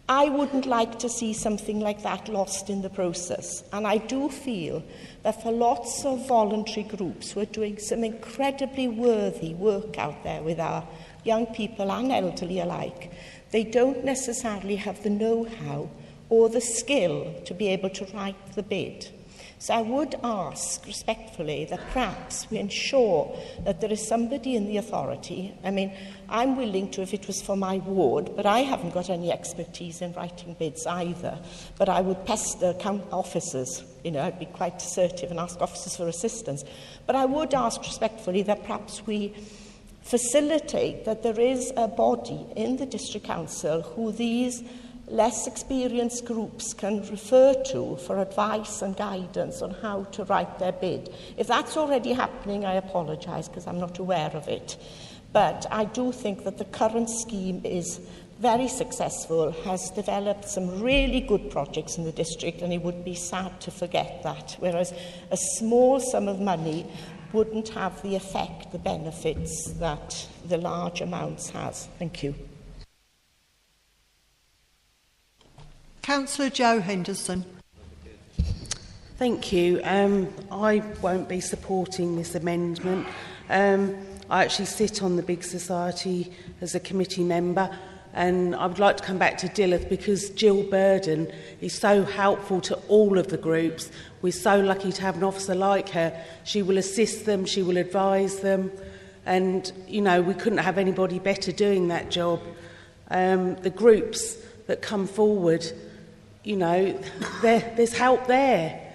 I wouldn't like to see something like that lost in the process. And I do feel that for lots of voluntary groups who are doing some incredibly worthy work out there with our young people and elderly alike, they don't necessarily have the know-how or the skill to be able to write the bid. So I would ask respectfully that perhaps we ensure that there is somebody in the authority. I mean, I'm willing to if it was for my ward, but I haven't got any expertise in writing bids either. But I would pester officers, I'd be quite assertive and ask officers for assistance. But I would ask respectfully that perhaps we facilitate that there is a body in the district council who these less experienced groups can refer to for advice and guidance on how to write their bid. If that's already happening, I apologise because I'm not aware of it. But I do think that the current scheme is very successful, has developed some really good projects in the district, and it would be sad to forget that, whereas a small sum of money wouldn't have the effect, the benefits that the large amounts has. Thank you. Councillor Jo Henderson. Thank you. I won't be supporting this amendment. I actually sit on the Big Society as a committee member, and I would like to come back to Dilith because Jill Burden is so helpful to all of the groups. We're so lucky to have an officer like her. She will assist them, she will advise them, and, we couldn't have anybody better doing that job. The groups that come forward, there's help there.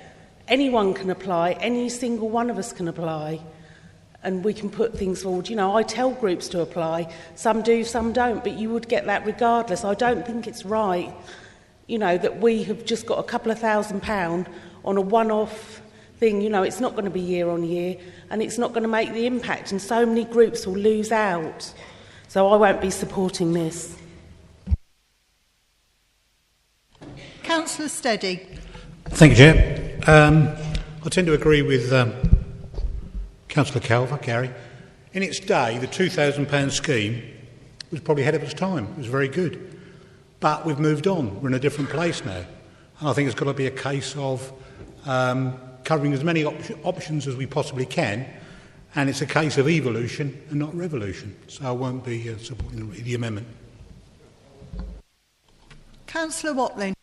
Anyone can apply, any single one of us can apply, and we can put things forward. I tell groups to apply, some do, some don't, but you would get that regardless. I don't think it's right, that we have just got a couple of £1,000 on a one-off thing. It's not going to be year on year, and it's not going to make the impact, and so many groups will lose out. So I won't be supporting this. Councillor Steady. Thank you, Chair. I tend to agree with Councillor Gary. In its day, the £2,000 scheme was probably ahead of its time. It was very good. But we've moved on. We're in a different place now. And I think it's got to be a case of covering as many options as we possibly can. And it's a case of evolution and not revolution. So I won't be supporting the amendment. Councillor Watling.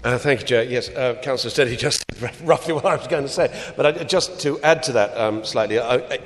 Thank you, Chair. Yes, Councillor Steady just said roughly what I was going to say. But just to add to that slightly,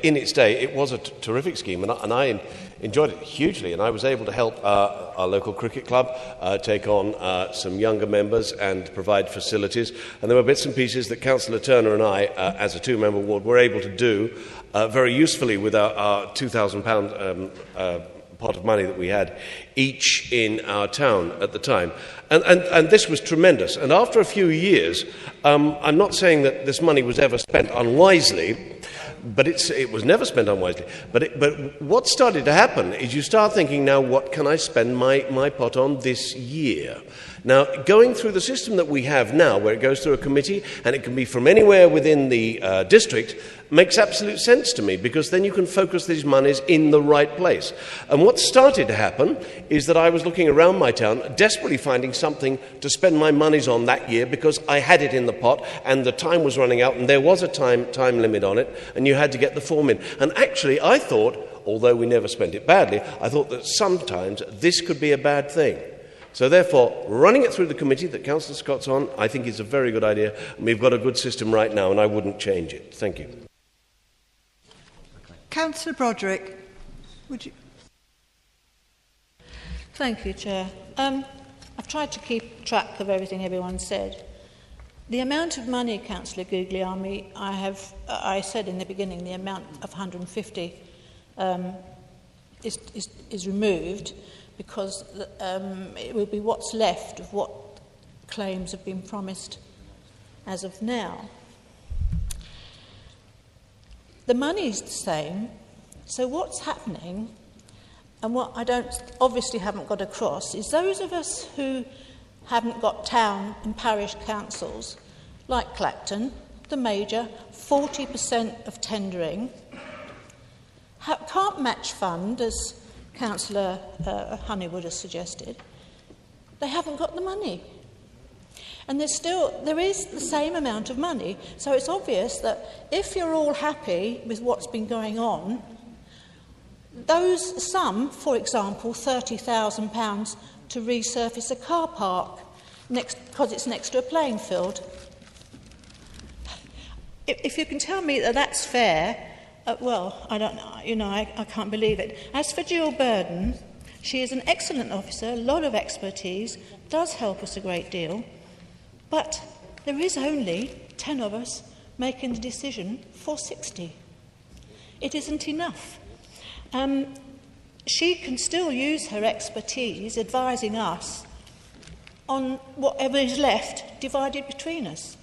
in its day, it was a terrific scheme, and I enjoyed it hugely. And I was able to help our local cricket club take on some younger members and provide facilities. And there were bits and pieces that Councillor Turner and I, as a two-member ward, were able to do very usefully with our £2,000 pot of money that we had each in our town at the time. And this was tremendous. And after a few years, I'm not saying that this money was ever spent unwisely, but it was never spent unwisely. But what started to happen is you start thinking, now what can I spend my pot on this year? Now, going through the system that we have now, where it goes through a committee, and it can be from anywhere within the district, makes absolute sense to me, because then you can focus these monies in the right place. And what started to happen is that I was looking around my town, desperately finding something to spend my monies on that year, because I had it in the pot, and the time was running out, and there was a time limit on it, and you had to get the form in. And actually, I thought, although we never spent it badly, I thought that sometimes this could be a bad thing. So therefore, running it through the committee that Councillor Scott's on, I think is a very good idea. And we've got a good system right now, and I wouldn't change it. Thank you. Councillor Broderick, would you? Thank you, Chair. I've tried to keep track of everything everyone said. The amount of money, Councillor Guglielmi, I said in the beginning the amount of 150 is removed because it will be what's left of what claims have been promised as of now. The money is the same, so what's happening, and what I obviously haven't got across, is those of us who haven't got town and parish councils, like Clacton, the major, 40% of tendering, can't match fund, as Councillor Honeywood has suggested. They haven't got the money. And there is the same amount of money. So it's obvious that if you're all happy with what's been going on, some, for example, £30,000 to resurface a car park because it's next to a playing field. If you can tell me that that's fair, well, I don't know, I can't believe it. As for Jill Burden, she is an excellent officer, a lot of expertise, does help us a great deal, but there is only 10 of us making the decision for 60. It isn't enough. She can still use her expertise advising us on whatever is left divided between us.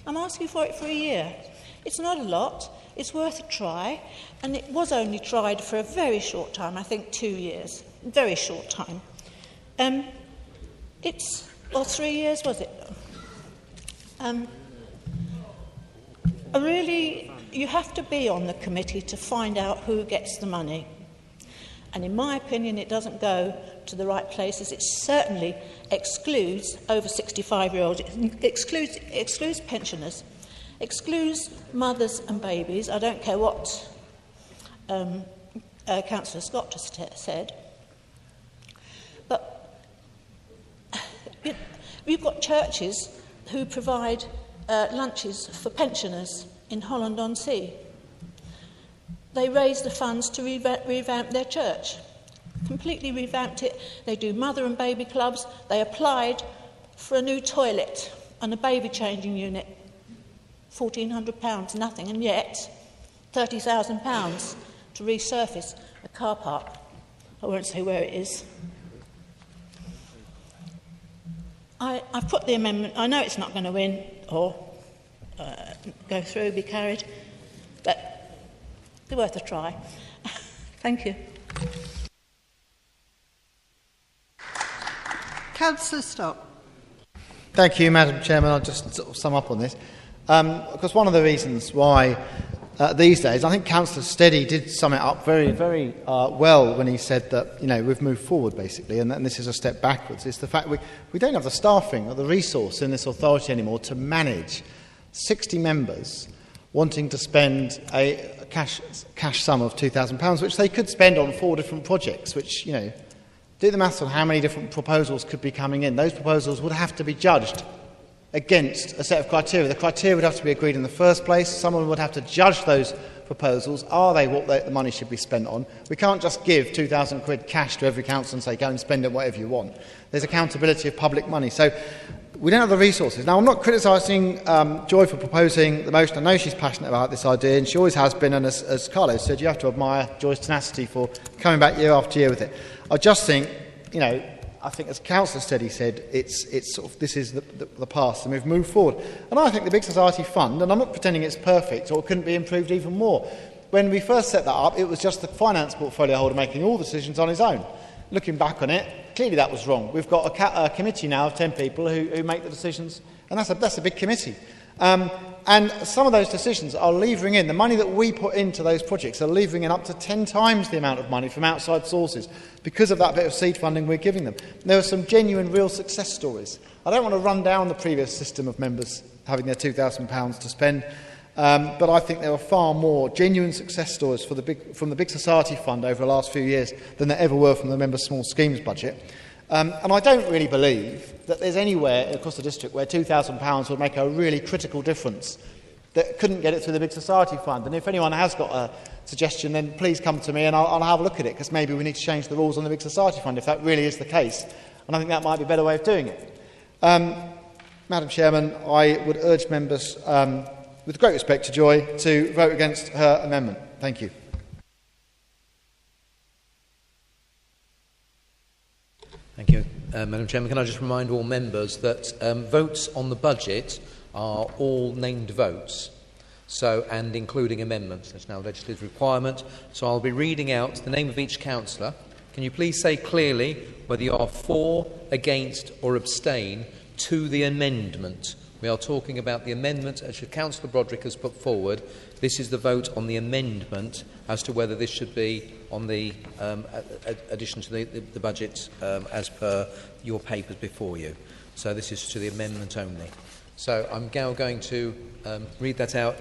I'm asking for it for a year. It's not a lot, it's worth a try, and it was only tried for a very short time, I think 2 years, very short time. 3 years, was it? You have to be on the committee to find out who gets the money. And in my opinion, it doesn't go to the right places. It certainly excludes over 65-year-olds, excludes pensioners, excludes mothers and babies. I don't care what Councillor Scott has said. But we've got churches who provide lunches for pensioners in Holland-on-Sea. They raised the funds to revamp their church, completely revamped it. They do mother and baby clubs. They applied for a new toilet and a baby changing unit, £1,400, nothing, and yet £30,000 to resurface a car park. I won't say where it is. I've put the amendment. I know it's not going to win or go through, be carried, but it's worth a try. Thank you. Councillor Stock. Thank you, Madam Chairman. I'll just sort of sum up on this. Because one of the reasons why these days, I think Councillor Steady did sum it up very, very well when he said that, we've moved forward, basically, and this is a step backwards. It's the fact we don't have the staffing or the resource in this authority anymore to manage 60 members wanting to spend a cash sum of £2,000, which they could spend on 4 different projects, which, do the maths on how many different proposals could be coming in. Those proposals would have to be judged against a set of criteria. The criteria would have to be agreed in the first place. Someone would have to judge those proposals. Are they what the money should be spent on? We can't just give £2,000 cash to every council and say, go and spend it whatever you want. There's accountability of public money. So we don't have the resources. Now, I'm not criticising Joy for proposing the motion. I know she's passionate about this idea, and she always has been, and as Carlo said, you have to admire Joy's tenacity for coming back year after year with it. I just think, I think as Councillor Steady said, it's sort of, this is the past, and we've moved forward. And I think the Big Society Fund, and I'm not pretending it's perfect or it couldn't be improved even more. When we first set that up, it was just the finance portfolio holder making all the decisions on his own. Looking back on it, clearly that was wrong. We've got a committee now of 10 people who make the decisions, and that's a big committee. And some of those decisions are levering in. The money that we put into those projects are levering in up to 10 times the amount of money from outside sources because of that bit of seed funding we're giving them. There are some genuine, real success stories. I don't want to run down the previous system of members having their £2,000 to spend, but I think there are far more genuine success stories from the Big Society Fund over the last few years than there ever were from the Members' Small Schemes budget. And I don't really believe that there's anywhere across the district where £2,000 would make a really critical difference that couldn't get it through the Big Society Fund. And if anyone has got a suggestion, then please come to me and I'll have a look at it, because maybe we need to change the rules on the Big Society Fund if that really is the case. And I think that might be a better way of doing it. Madam Chairman, I would urge members, with great respect to Joy, to vote against her amendment. Thank you. Thank you. Madam Chairman, can I just remind all members that votes on the budget are all named votes, and including amendments. That's now a legislative requirement. So I'll be reading out the name of each councillor. Can you please say clearly whether you are for, against or abstain to the amendment? We are talking about the amendment as Councillor Broderick has put forward. This is the vote on the amendment as to whether this should be on the addition to the budget as per your papers before you. So this is to the amendment only. So I'm now going to read that out.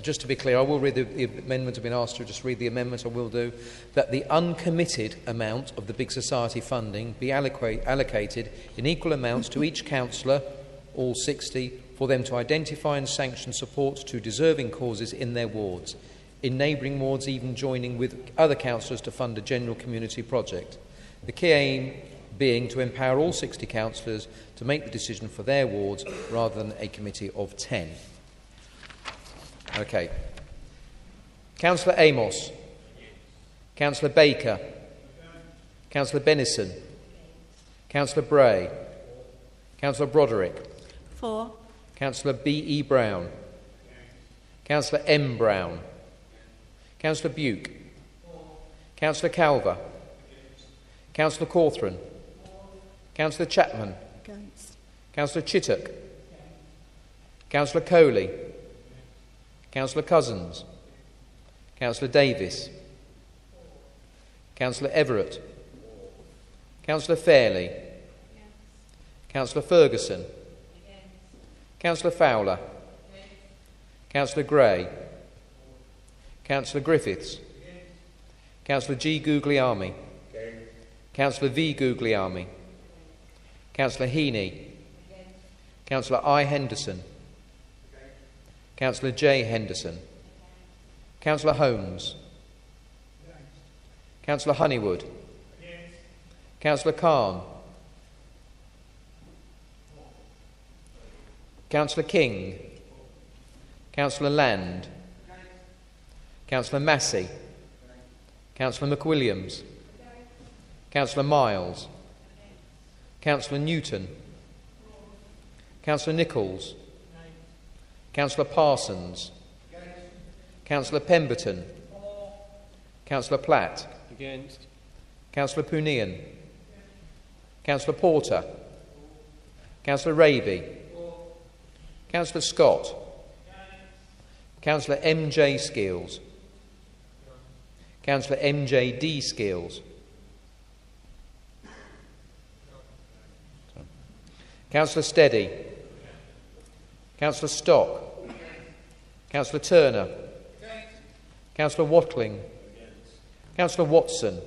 Just to be clear, I will read the amendment. I've been asked to just read the amendment. I will do. That the uncommitted amount of the Big Society funding be allocated in equal amounts to each councillor, all 60, for them to identify and sanction support to deserving causes in their wards, in neighbouring wards even joining with other councillors to fund a general community project. The key aim being to empower all 60 councillors to make the decision for their wards rather than a committee of 10. Okay. Councillor Amos. Councillor Baker. Councillor Bennison. Councillor Bray. Councillor Broderick. For. Councillor B.E. Brown. Councillor M. Brown. Councillor Buke. Councillor Calver. Councillor Cawthron. Councillor Chapman. Against. Councillor Chittock. Councillor Coley. Councillor Cousins. Councillor Davis. Councillor Everett. Councillor Fairley. Councillor Ferguson. Councillor Fowler. Councillor Gray. Councillor Griffiths. Councillor G. Guglielmi. Councillor V. Guglielmi. Councillor Heaney. Councillor I. Henderson. Councillor J. Henderson. Councillor Holmes. Councillor Honeywood. Councillor Khan. Councillor King. Councillor Land. Councillor Massey. Councillor McWilliams. Councillor Miles. Councillor Newton. Councillor Nichols. Councillor Parsons. Councillor Pemberton. Councillor Platt. Against. Councillor Punian. Councillor Porter. Councillor Raby. Councillor Scott. Councillor M.J. Skeels. Councillor M.J.D. Skeels. Councillor Steady. Councillor Stock. Councillor Turner. Councillor Watling. Councillor Watson.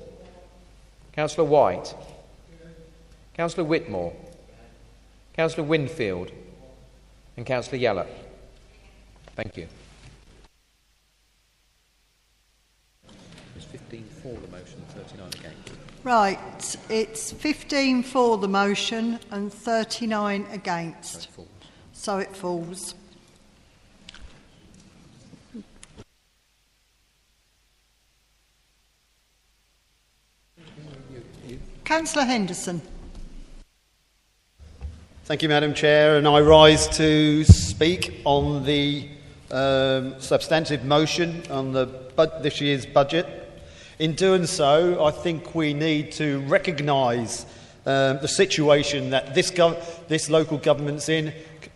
Councillor White. Councillor Whitmore. Councillor Winfield. And Councillor Yallop. Thank you. It's 15 for the motion, 39 against. Right, it's 15 for the motion and 39 against. So it falls. Councillor Henderson. Thank you, Madam Chair, and I rise to speak on the substantive motion on this year's budget. In doing so, I think we need to recognise the situation that this local government's in,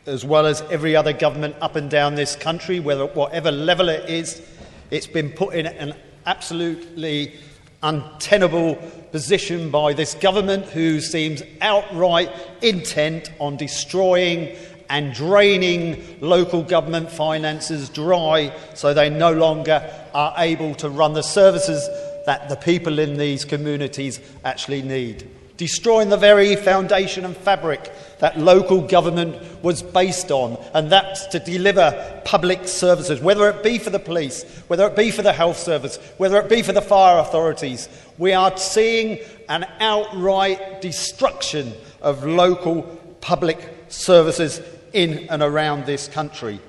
as well as every other government up and down this country, whatever level it is. It's been put in an absolutely untenable position by this government, who seems outright intent on destroying and draining local government finances dry, so they no longer are able to run the services that the people in these communities actually need. Destroying the very foundation and fabric that local government was based on, and that's to deliver public services, whether it be for the police, whether it be for the health service, whether it be for the fire authorities. We are seeing an outright destruction of local public services in and around this country.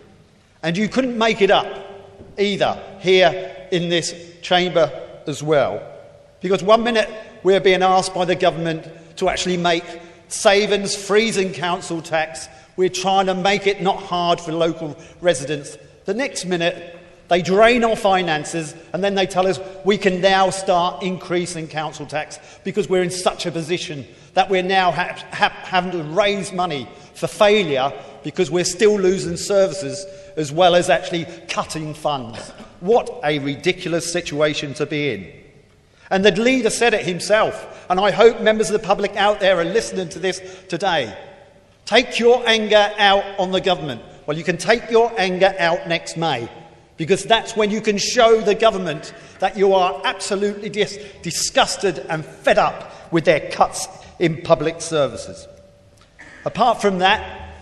And you couldn't make it up either here in this chamber as well. Because one minute we're being asked by the government to actually make savings, freezing council tax. We're trying to make it not hard for local residents. The next minute, they drain our finances and then they tell us we can now start increasing council tax because we're in such a position that we're now having to raise money for failure because we're still losing services as well as actually cutting funds. What a ridiculous situation to be in. And the leader said it himself, and I hope members of the public out there are listening to this today. Take your anger out on the government. Well, you can take your anger out next May, because that's when you can show the government that you are absolutely disgusted and fed up with their cuts in public services. Apart from that,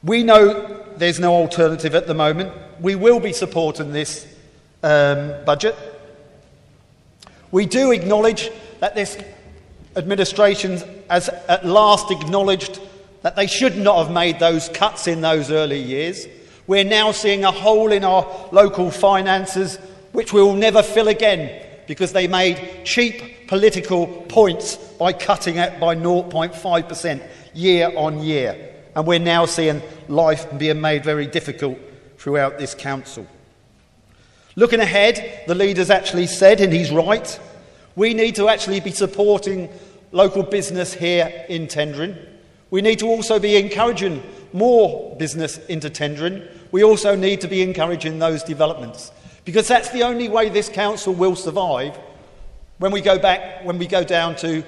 we know there's no alternative at the moment. We will be supporting this budget. We do acknowledge that this administration has at last acknowledged that they should not have made those cuts in those early years. We're now seeing a hole in our local finances which we will never fill again because they made cheap political points by cutting it by 0.5% year on year. And we're now seeing life being made very difficult throughout this council. Looking ahead, the leader's actually said, and he's right, we need to actually be supporting local business here in Tendring. We need to also be encouraging more business into Tendring. We also need to be encouraging those developments because that's the only way this council will survive when we go down to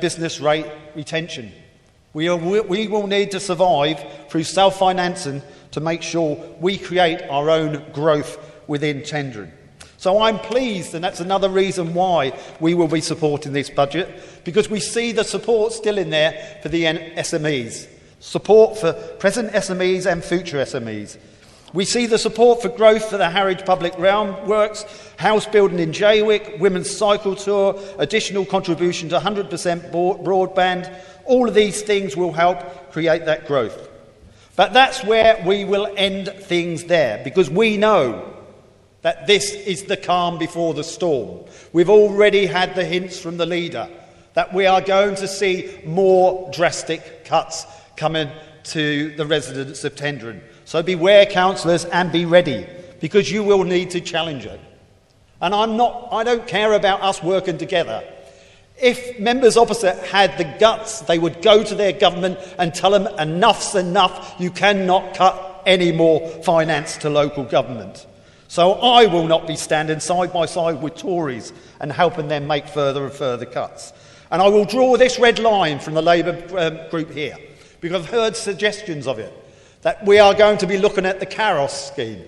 business rate retention. We will need to survive through self-financing to make sure we create our own growth within Tendring. So I'm pleased, and that's another reason why we will be supporting this budget, because we see the support still in there for the SMEs, support for present SMEs and future SMEs. We see the support for growth for the Harwich Public Realm Works, house building in Jaywick, women's cycle tour, additional contribution to 100% broadband. All of these things will help create that growth. But that's where we will end things there, because we know that this is the calm before the storm. We've already had the hints from the leader that we are going to see more drastic cuts coming to the residents of Tendring. So beware, councillors, and be ready, because you will need to challenge it. And I don't care about us working together. If members opposite had the guts, they would go to their government and tell them enough's enough, you cannot cut any more finance to local government. So I will not be standing side by side with Tories and helping them make further and further cuts. And I will draw this red line from the Labour group here, because I've heard suggestions of it, that we are going to be looking at the Caros scheme,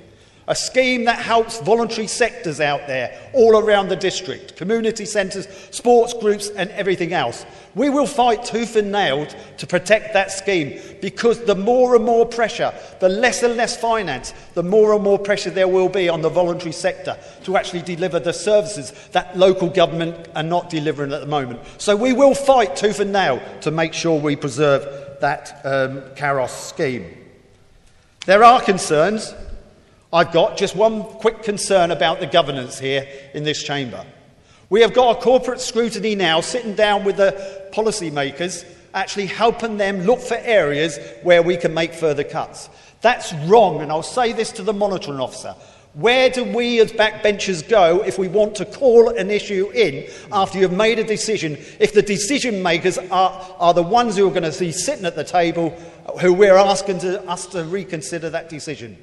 a scheme that helps voluntary sectors out there all around the district, community centres, sports groups and everything else. We will fight tooth and nail to protect that scheme, because the more and more pressure, the less and less finance, the more and more pressure there will be on the voluntary sector to actually deliver the services that local government are not delivering at the moment. So we will fight tooth and nail to make sure we preserve that Caros scheme. There are concerns. I've got just one quick concern about the governance here in this chamber. We have got a corporate scrutiny now sitting down with the policy makers, actually helping them look for areas where we can make further cuts. That's wrong, and I'll say this to the monitoring officer. Where do we as backbenchers go if we want to call an issue in after you've made a decision, if the decision makers are the ones who are going to be sitting at the table who we're asking us to reconsider that decision?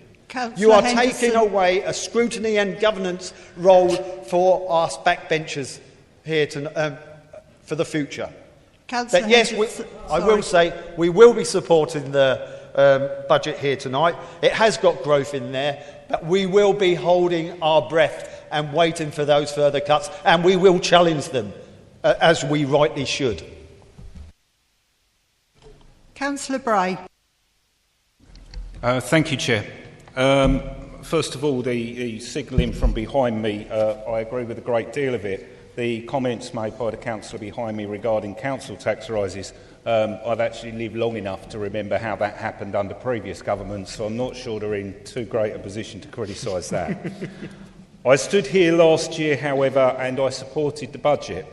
You are taking away a scrutiny and governance role for us backbenchers here for the future. But yes, I will say we will be supporting the budget here tonight. It has got growth in there, but we will be holding our breath and waiting for those further cuts, and we will challenge them, as we rightly should. Councillor Bray. Thank you, Chair. First of all, the signalling from behind me, I agree with a great deal of it. The comments made by the councillor behind me regarding council tax rises I've actually lived long enough to remember how that happened under previous governments, so I'm not sure they're in too great a position to criticise that. I stood here last year, however, and I supported the budget.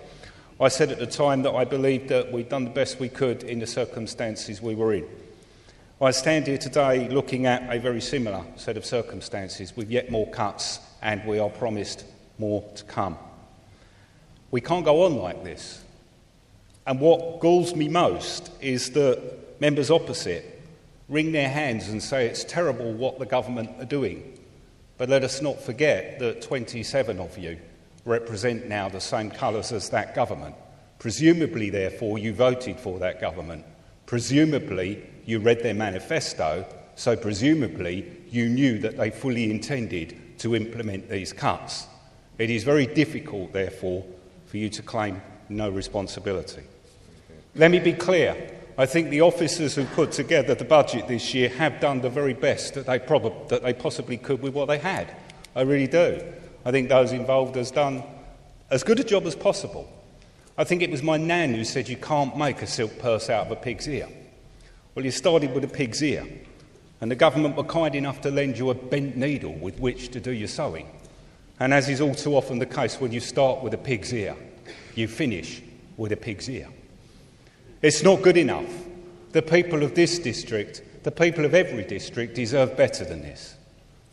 I said at the time that I believed that we'd done the best we could in the circumstances we were in. I stand here today looking at a very similar set of circumstances with yet more cuts, and we are promised more to come. We can't go on like this. And what galls me most is that members opposite wring their hands and say it's terrible what the government are doing. But let us not forget that 27 of you represent now the same colours as that government. Presumably, therefore, you voted for that government. Presumably, you read their manifesto, so presumably you knew that they fully intended to implement these cuts. It is very difficult, therefore, for you to claim no responsibility. Let me be clear. I think the officers who put together the budget this year have done the very best that they possibly could with what they had. I really do. I think those involved has done as good a job as possible. I think it was my nan who said you can't make a silk purse out of a pig's ear. Well, you started with a pig's ear, and the government were kind enough to lend you a bent needle with which to do your sewing. And as is all too often the case when you start with a pig's ear, you finish with a pig's ear. It's not good enough. The people of this district, the people of every district, deserve better than this.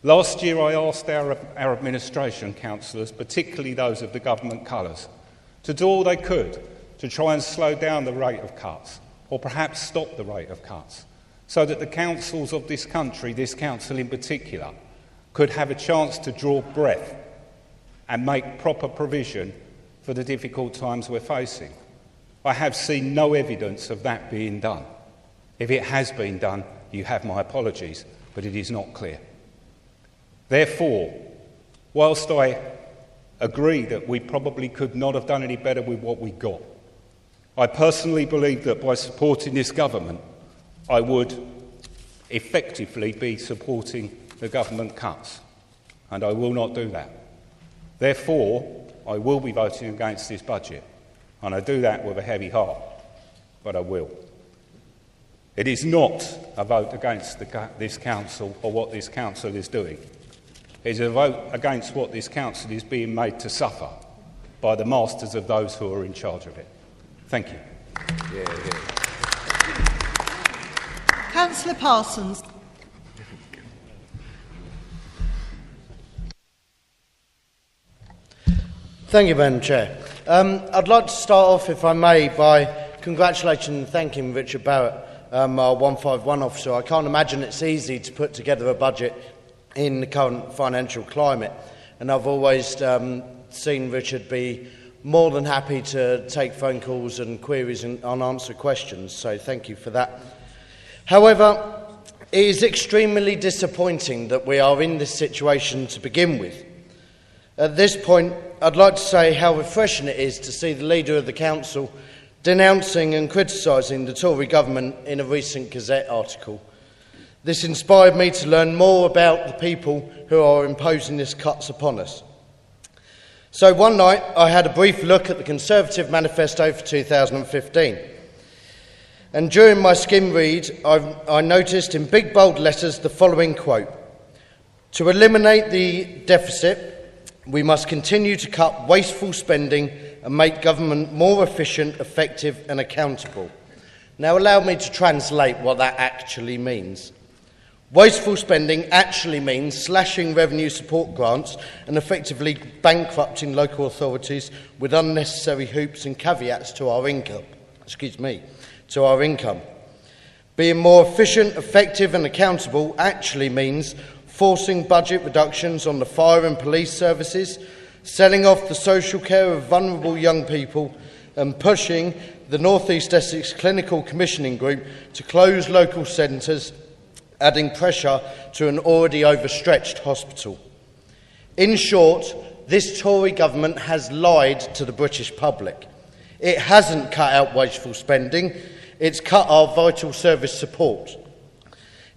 Last year I asked our administration councillors, particularly those of the government colours, to do all they could to try and slow down the rate of cuts, or perhaps stop the rate of cuts, so that the councils of this country, this council in particular, could have a chance to draw breath and make proper provision for the difficult times we're facing. I have seen no evidence of that being done. If it has been done, you have my apologies, but it is not clear. Therefore, whilst I agree that we probably could not have done any better with what we got, I personally believe that by supporting this government, I would effectively be supporting the government cuts, and I will not do that. Therefore, I will be voting against this budget, and I do that with a heavy heart, but I will. It is not a vote against this council or what this council is doing. It is a vote against what this council is being made to suffer by the masters of those who are in charge of it. Thank you. Councillor Parsons. Thank you, Madam Chair. I'd like to start off, if I may, by congratulating and thanking Richard Barrett, our 151 officer. I can't imagine it's easy to put together a budget in the current financial climate, and I've always seen Richard be more than happy to take phone calls and queries and unanswered questions, so thank you for that. However, it is extremely disappointing that we are in this situation to begin with. At this point, I'd like to say how refreshing it is to see the Leader of the Council denouncing and criticising the Tory government in a recent Gazette article. This inspired me to learn more about the people who are imposing these cuts upon us. So one night I had a brief look at the Conservative manifesto for 2015. And during my skim read, I noticed in big bold letters the following quote: "To eliminate the deficit, we must continue to cut wasteful spending and make government more efficient, effective and accountable." Now allow me to translate what that actually means. Wasteful spending actually means slashing revenue support grants and effectively bankrupting local authorities with unnecessary hoops and caveats to our income. Being more efficient, effective and accountable actually means forcing budget reductions on the fire and police services, selling off the social care of vulnerable young people and pushing the North East Essex Clinical Commissioning Group to close local centres, adding pressure to an already overstretched hospital. In short, this Tory government has lied to the British public. It hasn't cut out wasteful spending, it's cut our vital service support.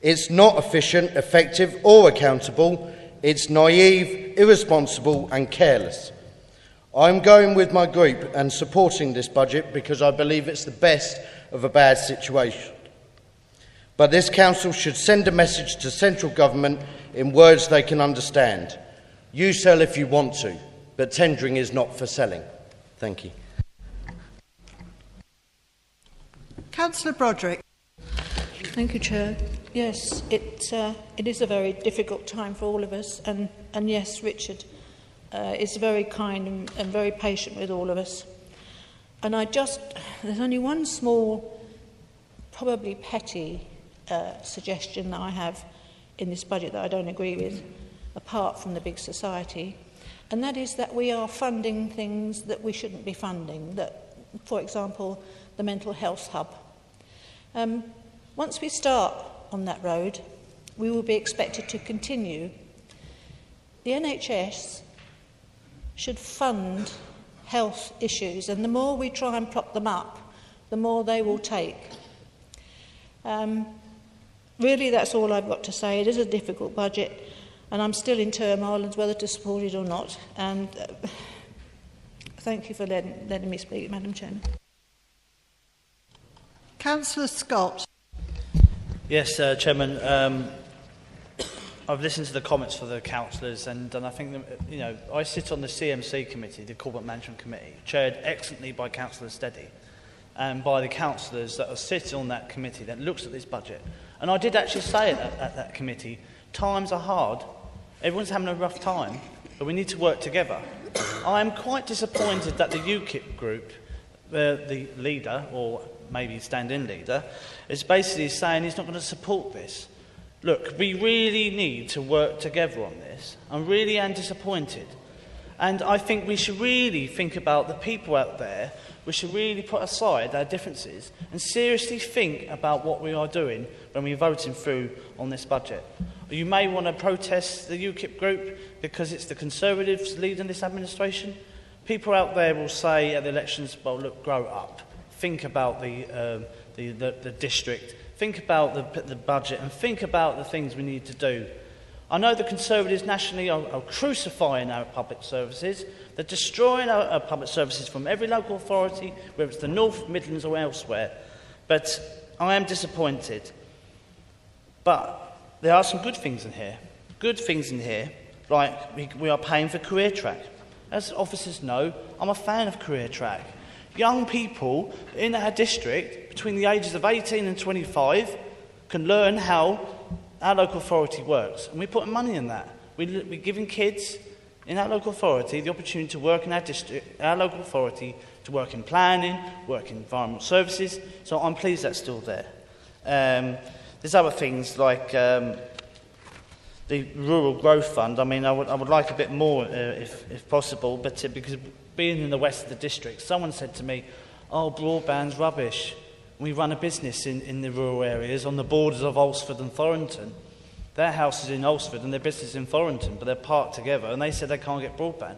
It's not efficient, effective or accountable, it's naive, irresponsible and careless. I'm going with my group and supporting this budget because I believe it's the best of a bad situation. But this council should send a message to central government in words they can understand. You sell if you want to, but tendering is not for selling. Thank you. Councillor Broderick. Thank you, Chair. Yes, it is a very difficult time for all of us, and yes, Richard is very kind and very patient with all of us. And there's only one small, probably petty suggestion that I have in this budget that I don't agree with, apart from the big society, and that is that we are funding things that we shouldn't be funding, that, for example, the mental health hub. Once we start on that road, we will be expected to continue. The NHS should fund health issues, and the more we try and prop them up, the more they will take. Really, that's all I've got to say. It is a difficult budget, and I'm still in turmoil as whether to support it or not. And thank you for letting me speak, Madam Chairman. Councillor Scott. Yes, Chairman. I've listened to the comments for the councillors, and I think that, I sit on the CMC committee, the Corporate Management Committee, chaired excellently by Councillor Steady, and by the councillors that are sitting on that committee that looks at this budget. And I did actually say at that committee, times are hard, everyone's having a rough time, but we need to work together. I am quite disappointed that the UKIP group, the leader, or maybe stand-in leader, is basically saying he's not going to support this. Look, we really need to work together on this. I really am disappointed. And I think we should really think about the people out there. We should really put aside our differences and seriously think about what we are doing when we're voting through on this budget. You may want to protest the UKIP group because it's the Conservatives leading this administration. People out there will say at the elections, well, look, grow up. Think about the district. Think about the budget and think about the things we need to do. I know the Conservatives nationally are crucifying our public services. They're destroying our public services from every local authority, whether it's the North Midlands or elsewhere. But I am disappointed. But there are some good things in here. Good things in here, like we are paying for Career Track. As officers know, I'm a fan of Career Track. Young people in our district, between the ages of 18 and 25, can learn how our local authority works. And we're putting money in that. We're giving kids in our local authority the opportunity to work in our district, our local authority, to work in planning, work in environmental services. So I'm pleased that's still there. There's other things like the Rural Growth Fund. I mean, I would like a bit more if possible, but because being in the west of the district, someone said to me, oh, broadband's rubbish. We run a business in the rural areas on the borders of Alresford and Thorrington. Their house is in Alresford and their business is in Thorrington, but they're parked together, and they said they can't get broadband.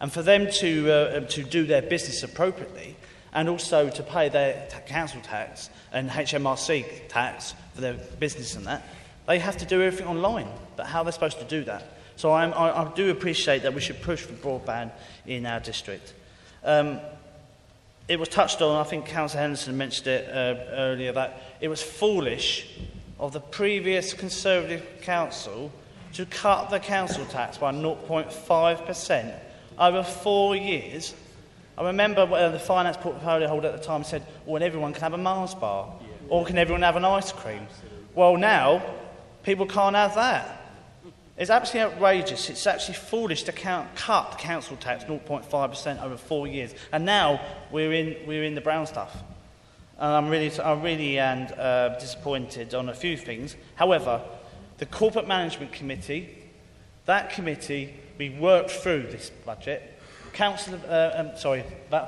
And for them to do their business appropriately, and also to pay their council tax and HMRC tax for their business and that, they have to do everything online. But how are they supposed to do that? So I do appreciate that we should push for broadband in our district. It was touched on, I think Councillor Henderson mentioned it earlier, that it was foolish of the previous Conservative council to cut the council tax by 0.5% over 4 years. I remember the finance portfolio holder at the time said, well, everyone can have a Mars bar, or can everyone have an ice cream? Well, now, people can't have that. It's absolutely outrageous. It's actually foolish to cut council tax 0.5% over 4 years. And now we're in the brown stuff. And I really am disappointed on a few things. However, the Corporate Management Committee, we worked through this budget. About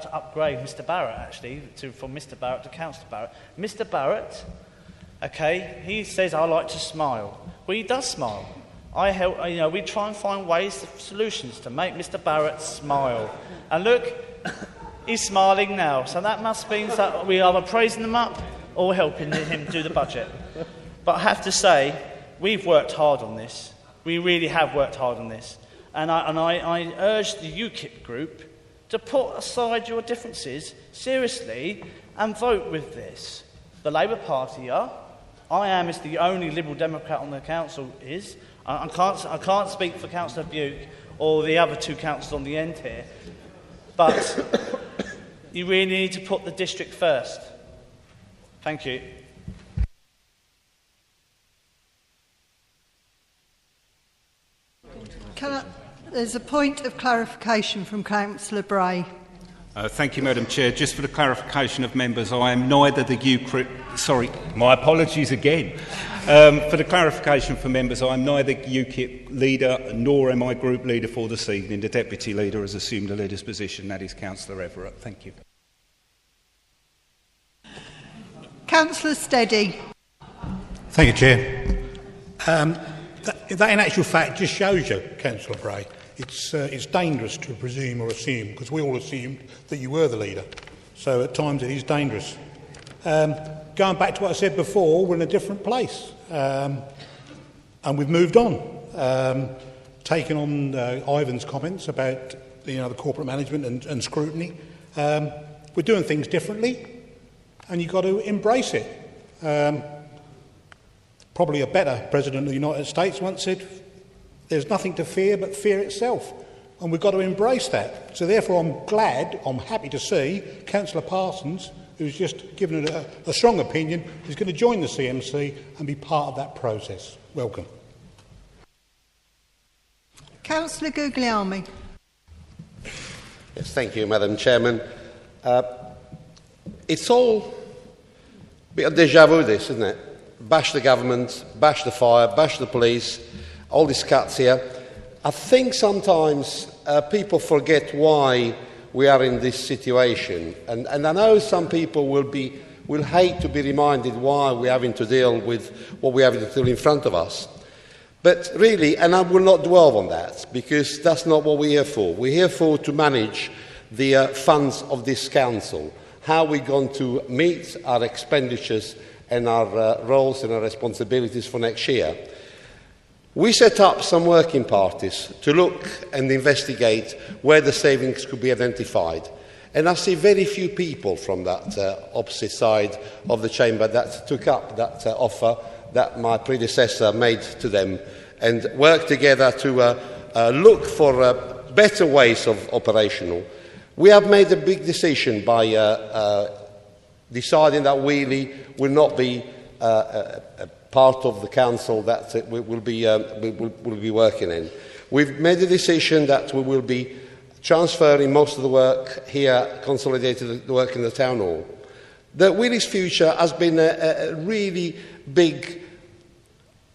to upgrade Mr. Barrett, actually, from Mr. Barrett to Councillor Barrett. Mr. Barrett, okay, he says, I like to smile. Well, he does smile. We try and find ways, solutions to make Mr. Barrett smile. And look, he's smiling now. So that must mean that we are either praising him up or helping him do the budget. But I have to say, we've worked hard on this. We really have worked hard on this. And I urge the UKIP group to put aside your differences seriously and vote with this. The Labour Party are. I am as the only Liberal Democrat on the council is. I can't speak for Councillor Buke or the other two councillors on the end here, but you really need to put the district first. Thank you. There's a point of clarification from Councillor Bray. Thank you, Madam Chair. Just for the clarification of members, I am neither the UKIP... Sorry, my apologies again. For the clarification for members, I am neither UKIP leader nor am I group leader for this evening. The deputy leader has assumed the leader's position. That is Councillor Everett. Thank you. Councillor Steady. Thank you, Chair. That in actual fact just shows you, Councillor Bray, it's dangerous to presume or assume, because we all assumed that you were the leader. So at times it is dangerous. Going back to what I said before, we're in a different place. And we've moved on. Taking on Ivan's comments about the corporate management and scrutiny. We're doing things differently, and you've got to embrace it. Probably a better president of the United States once said, there's nothing to fear but fear itself. And we've got to embrace that. So therefore I'm happy to see Councillor Parsons, who's just given it a strong opinion, is going to join the CMC and be part of that process. Welcome. Councillor Guglielmi. Yes, thank you, Madam Chairman. It's all a bit of déjà vu, this, isn't it? Bash the government, bash the fire, bash the police, all these cuts here. I think sometimes people forget why we are in this situation. And I know some people will hate to be reminded why we're having to deal with what we have to deal in front of us. But really, and I will not dwell on that, because that's not what we're here for. We're here to manage the funds of this council, how we're going to meet our expenditures and our roles and our responsibilities for next year. We set up some working parties to look and investigate where the savings could be identified. And I see very few people from that opposite side of the chamber that took up that offer that my predecessor made to them and worked together to look for better ways of operational. We have made a big decision by deciding that Wheelie will not be a part of the council that we will be working in. We've made a decision that we will be transferring most of the work here, consolidated the work in the town hall. The Wheelie's future has been a really big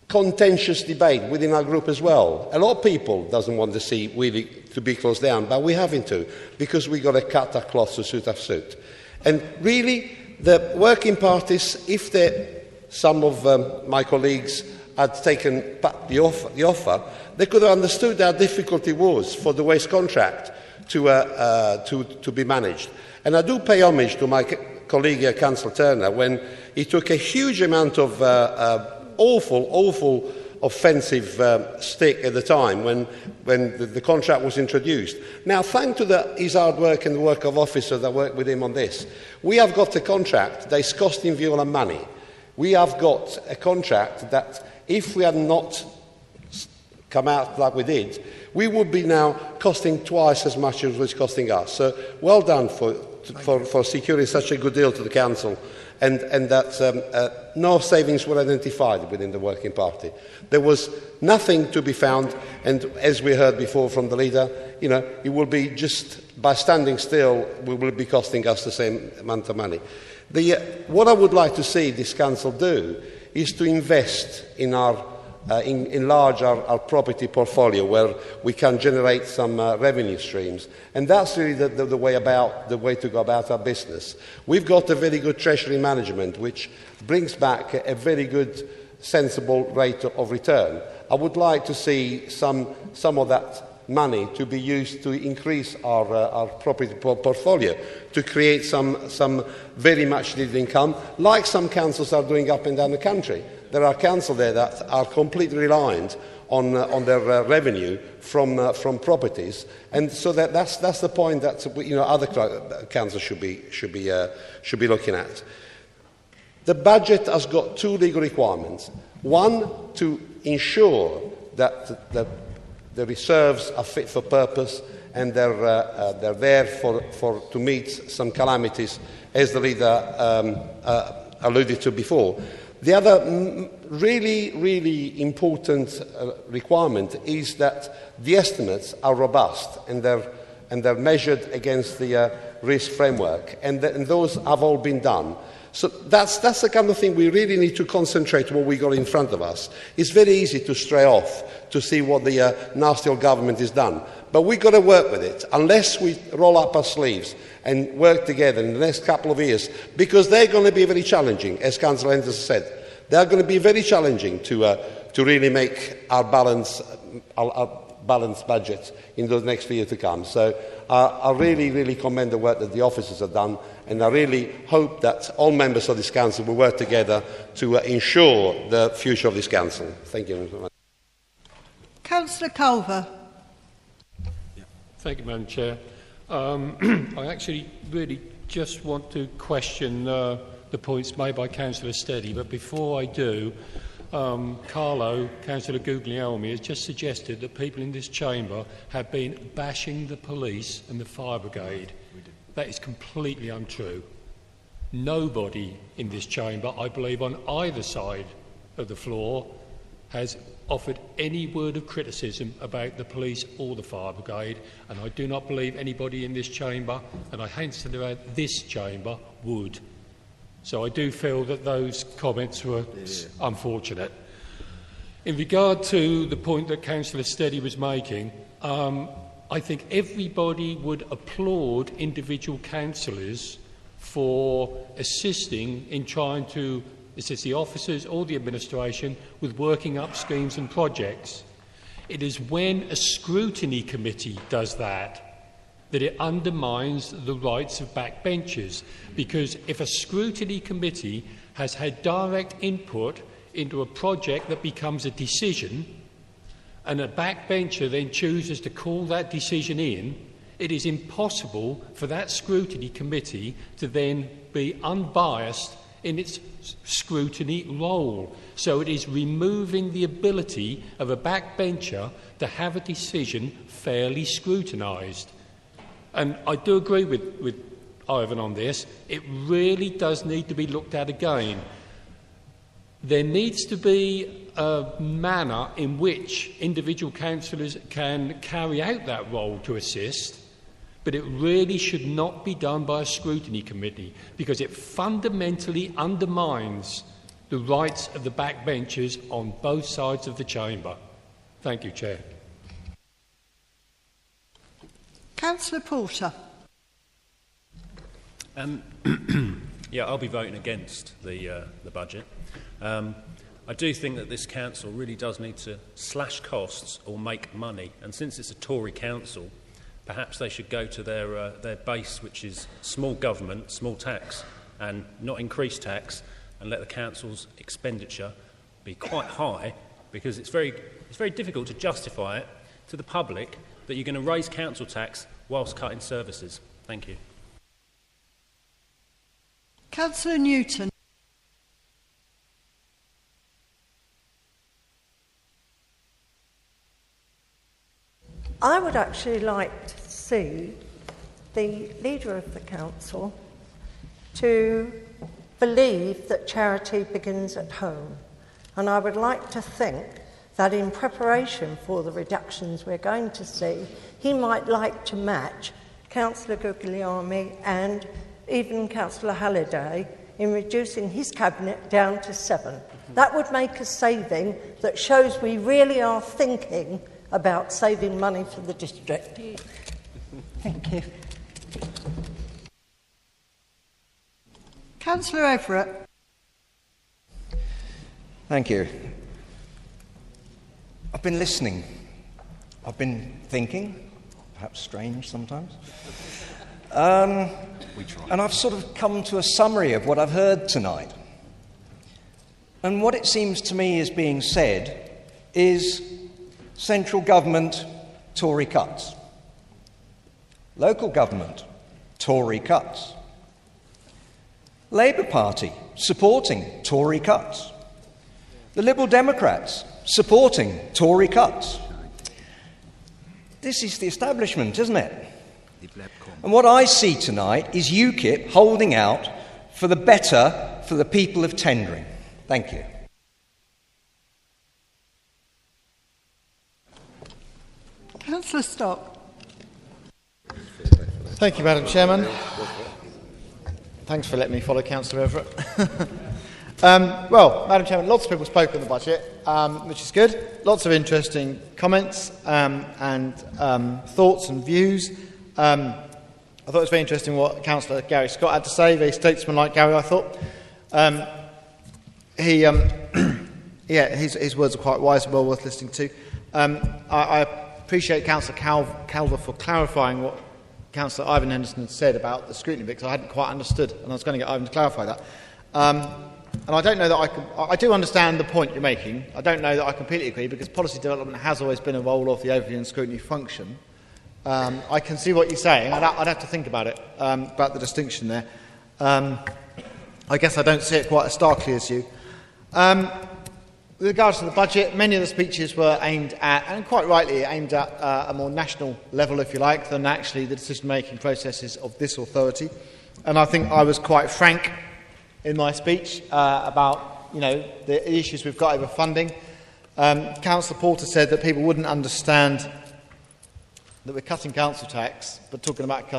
contentious debate within our group as well. A lot of people doesn't want to see Wheelie to be closed down, but we're having to, because we've got to cut our cloth to suit our suit. And really, the working parties, if some of my colleagues had taken the offer, they could have understood how difficult it was for the waste contract to be managed. And I do pay homage to my colleague, Councillor Turner, when he took a huge amount of awful offensive stick at the time when the contract was introduced. Now, thanks to his hard work and the work of officers that worked with him on this, we have got a contract that is costing Viola money. We have got a contract that, if we had not come out like we did, we would be now costing twice as much as it was costing us. So well done for securing such a good deal to the council, and that no savings were identified within the working party. There was nothing to be found, and as we heard before from the leader, it will be just by standing still, we will be costing us the same amount of money. What I would like to see this council do is to invest in enlarge our property portfolio, where we can generate some revenue streams. And that's really the way to go about our business. We've got a very good treasury management, which brings back a very good, sensible rate of return. I would like to see some of that money to be used to increase our property portfolio, to create some very much needed income, like some councils are doing up and down the country. there are councils there that are completely reliant on their revenue from properties, and so that's the point that other councils should be looking at. The budget has got two legal requirements: one, to ensure that the reserves are fit for purpose and they're there to meet some calamities, as the leader alluded to before. The other really important requirement is that the estimates are robust and they're measured against the risk framework, and those have all been done. So that's the kind of thing we really need to concentrate on what we got in front of us. It's very easy to stray off to see what the nasty old government has done, but we've got to work with it unless we roll up our sleeves and work together in the next couple of years, because they're going to be very challenging, as Councillor Enders said. They're going to be very challenging to really make our balanced budget in the next year to come. So I really commend the work that the officers have done, and I really hope that all members of this council will work together to ensure the future of this council. Thank you very much. Councillor Culver. Thank you, Madam Chair. I actually really just want to question the points made by Councillor Steady, but before I do, Councillor Guglielmi has just suggested that people in this chamber have been bashing the police and the fire brigade. That is completely untrue. Nobody in this chamber, I believe on either side of the floor, has offered any word of criticism about the police or the fire brigade, and I do not believe anybody in this chamber, and I hasten to add this chamber, would. So I do feel that those comments were unfortunate. In regard to the point that Councillor Steady was making, I think everybody would applaud individual councillors for assisting in trying to assist the officers or the administration with working up schemes and projects. It is when a scrutiny committee does that it undermines the rights of backbenchers, because if a scrutiny committee has had direct input into a project that becomes a decision, and a backbencher then chooses to call that decision in, it is impossible for that scrutiny committee to then be unbiased in its scrutiny role. So it is removing the ability of a backbencher to have a decision fairly scrutinised. And I do agree with Ivan on this. It really does need to be looked at again. There needs to be a manner in which individual councillors can carry out that role to assist, but it really should not be done by a scrutiny committee, because it fundamentally undermines the rights of the backbenchers on both sides of the chamber. Thank you, Chair. Councillor Porter. Yeah, I'll be voting against the budget. I do think that this council really does need to slash costs or make money, and since it's a Tory council, perhaps they should go to their base, which is small government, small tax, and not increase tax, and let the council's expenditure be quite high, because it's very difficult to justify it to the public that you're going to raise council tax whilst cutting services. Thank you. Councillor Newton. I would actually like to see the leader of the council to believe that charity begins at home. And I would like to think that in preparation for the reductions we're going to see, he might like to match Councillor Guglielmi and even Councillor Halliday in reducing his cabinet down to 7. That would make a saving that shows we really are thinking about saving money for the district. Thank you. Councillor Everett. Thank you. I've been listening. I've been thinking, perhaps strange sometimes. And I've sort of come to a summary of what I've heard tonight. And what it seems to me is being said is central government, Tory cuts. Local government, Tory cuts. Labour Party supporting Tory cuts. The Liberal Democrats supporting Tory cuts. This is the establishment, isn't it? And what I see tonight is UKIP holding out for the better for the people of Tendring. Thank you. Councillor Stock. Thank you, Madam Chairman. Thanks for letting me follow Councillor Everett. Well, Madam Chairman, lots of people spoke on the budget, which is good. Lots of interesting comments and thoughts and views. I thought it was very interesting what Councillor Gary Scott had to say, very statesman-like Gary, I thought. His words are quite wise and well worth listening to. I appreciate Councillor Calver for clarifying what Councillor Ivan Henderson had said about the scrutiny, because I hadn't quite understood, and I was going to get Ivan to clarify that. And I don't know that I do understand the point you're making. I don't know that I completely agree, because policy development has always been a role of the overview and scrutiny function. I can see what you're saying. I'd have to think about it, about the distinction there. I guess I don't see it quite as starkly as you. With regards to the budget, many of the speeches were aimed at, and quite rightly aimed at, a more national level, if you like, than actually the decision-making processes of this authority. And I think I was quite frank in my speech about, the issues we've got over funding. Councillor Porter said that people wouldn't understand that we're cutting council tax, but talking about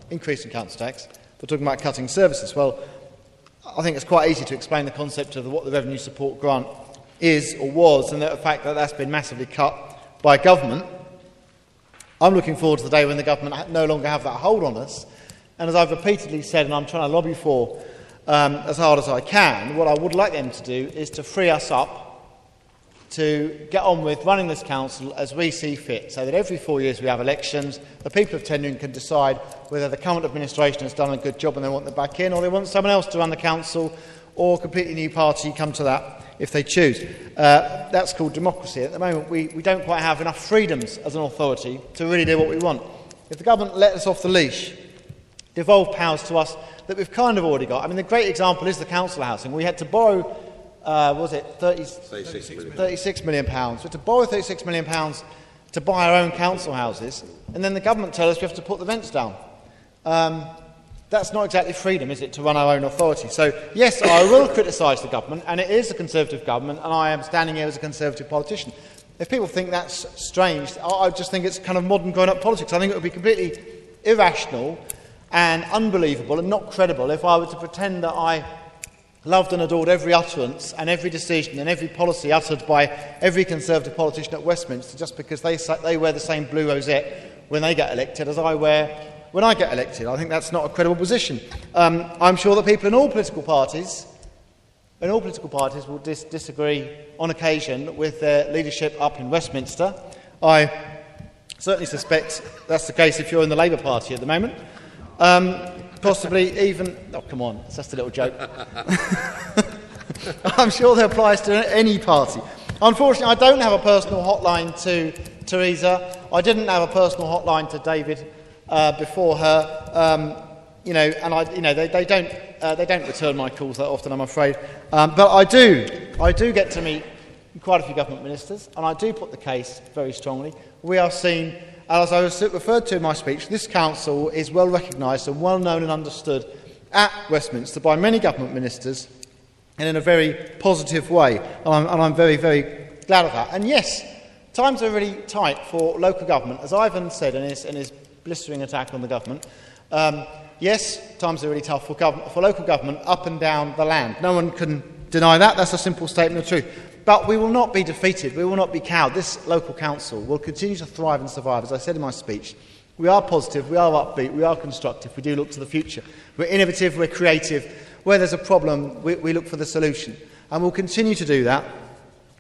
increasing council tax, but talking about cutting services. Well, I think it's quite easy to explain the concept of what the revenue support grant is or was, and the fact that that's been massively cut by government. I'm looking forward to the day when the government no longer have that hold on us. And as I've repeatedly said, and I'm trying to lobby for as hard as I can, what I would like them to do is to free us up to get on with running this council as we see fit, so that every 4 years we have elections, the people of Tendring can decide whether the current administration has done a good job and they want them back in, or they want someone else to run the council, or a completely new party come to that if they choose. That's called democracy. At the moment, we don't quite have enough freedoms as an authority to really do what we want. If the government let us off the leash, devolve powers to us that we've kind of already got. I mean, the great example is the council housing. We had to borrow 36 million pounds. We had to borrow 36 million pounds to buy our own council houses, and then the government tell us we have to put the rents down. That's not exactly freedom, is it, to run our own authority? So, yes, I will criticise the government, and it is a Conservative government, and I am standing here as a Conservative politician. If people think that's strange, I just think it's kind of modern grown-up politics. I think it would be completely irrational and unbelievable and not credible if I were to pretend that I loved and adored every utterance and every decision and every policy uttered by every Conservative politician at Westminster just because they wear the same blue rosette when they get elected as I wear when I get elected. I think that's not a credible position. I'm sure that people in all political parties will disagree on occasion with their leadership up in Westminster. I certainly suspect that's the case if you're in the Labour Party at the moment. Possibly even... Oh, come on, it's just a little joke. I'm sure that applies to any party. Unfortunately, I don't have a personal hotline to Theresa. I didn't have a personal hotline to David before her. They don't return my calls that often, I'm afraid. But I do get to meet quite a few government ministers, and I do put the case very strongly. We are seen... As I referred to in my speech, this council is well recognised and well known and understood at Westminster by many government ministers, and in a very positive way. And I'm very, very glad of that. And yes, times are really tight for local government, as Ivan said in his blistering attack on the government. Yes, times are really tough for local government up and down the land. No one can deny that. That's a simple statement of truth. But we will not be defeated. We will not be cowed. This local council will continue to thrive and survive. As I said in my speech, we are positive, we are upbeat, we are constructive, we do look to the future. We're innovative, we're creative. Where there's a problem, we look for the solution. And we'll continue to do that.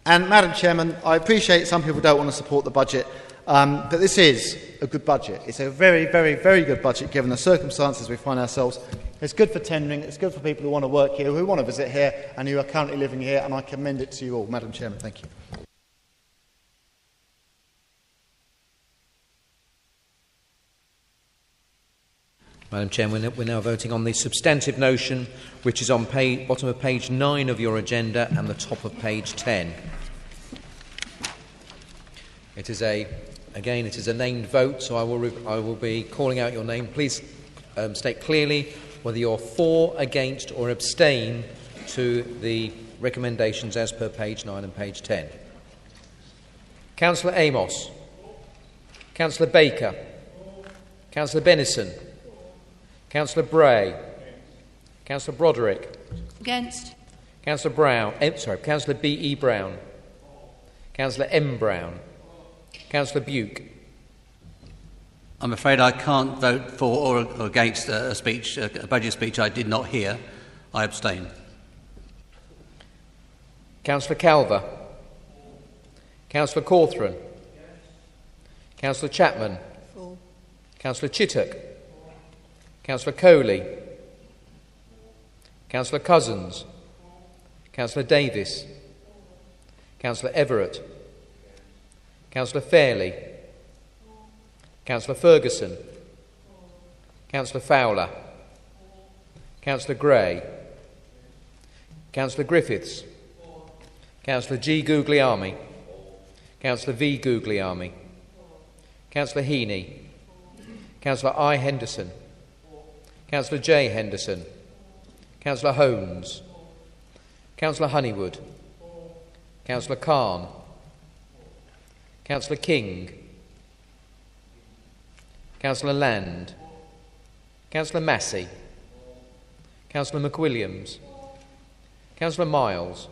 And, Madam Chairman, I appreciate some people don't want to support the budget, but this is a good budget. It's a very, very, very good budget given the circumstances we find ourselves It's good for tendering, it's good for people who want to work here, who want to visit here, and who are currently living here, and I commend it to you all. Madam Chairman, thank you. Madam Chairman, we're now voting on the substantive motion, which is on bottom of page 9 of your agenda and the top of page 10. It is a named vote, so I will be calling out your name. Please state clearly whether you're for, against or abstain to the recommendations as per page 9 and page 10. Councillor Amos. Councillor Baker. Councillor Bennison. Councillor Bray. Councillor Broderick. Against. Councillor Brown. Councillor B.E. Brown. Councillor M. Brown. Councillor Buke. I'm afraid I can't vote for or against a budget speech I did not hear. I abstain. Councillor Calver. Councillor Cawthron. Councillor Chapman. For. Councillor Chittock. Councillor Coley. Councillor Cousins. Councillor Davis. Councillor Everett. Councillor Fairley. Councillor Ferguson. Councillor Fowler. Councillor Gray. Councillor Griffiths. Councillor G. Guglielmi. Councillor V. Guglielmi. Councillor Heaney. Councillor I. Henderson. Councillor J. Henderson. Councillor Holmes. Councillor Honeywood. Councillor Khan. Councillor King. Councillor Land. Councillor Massey. Councillor McWilliams. Councillor Miles.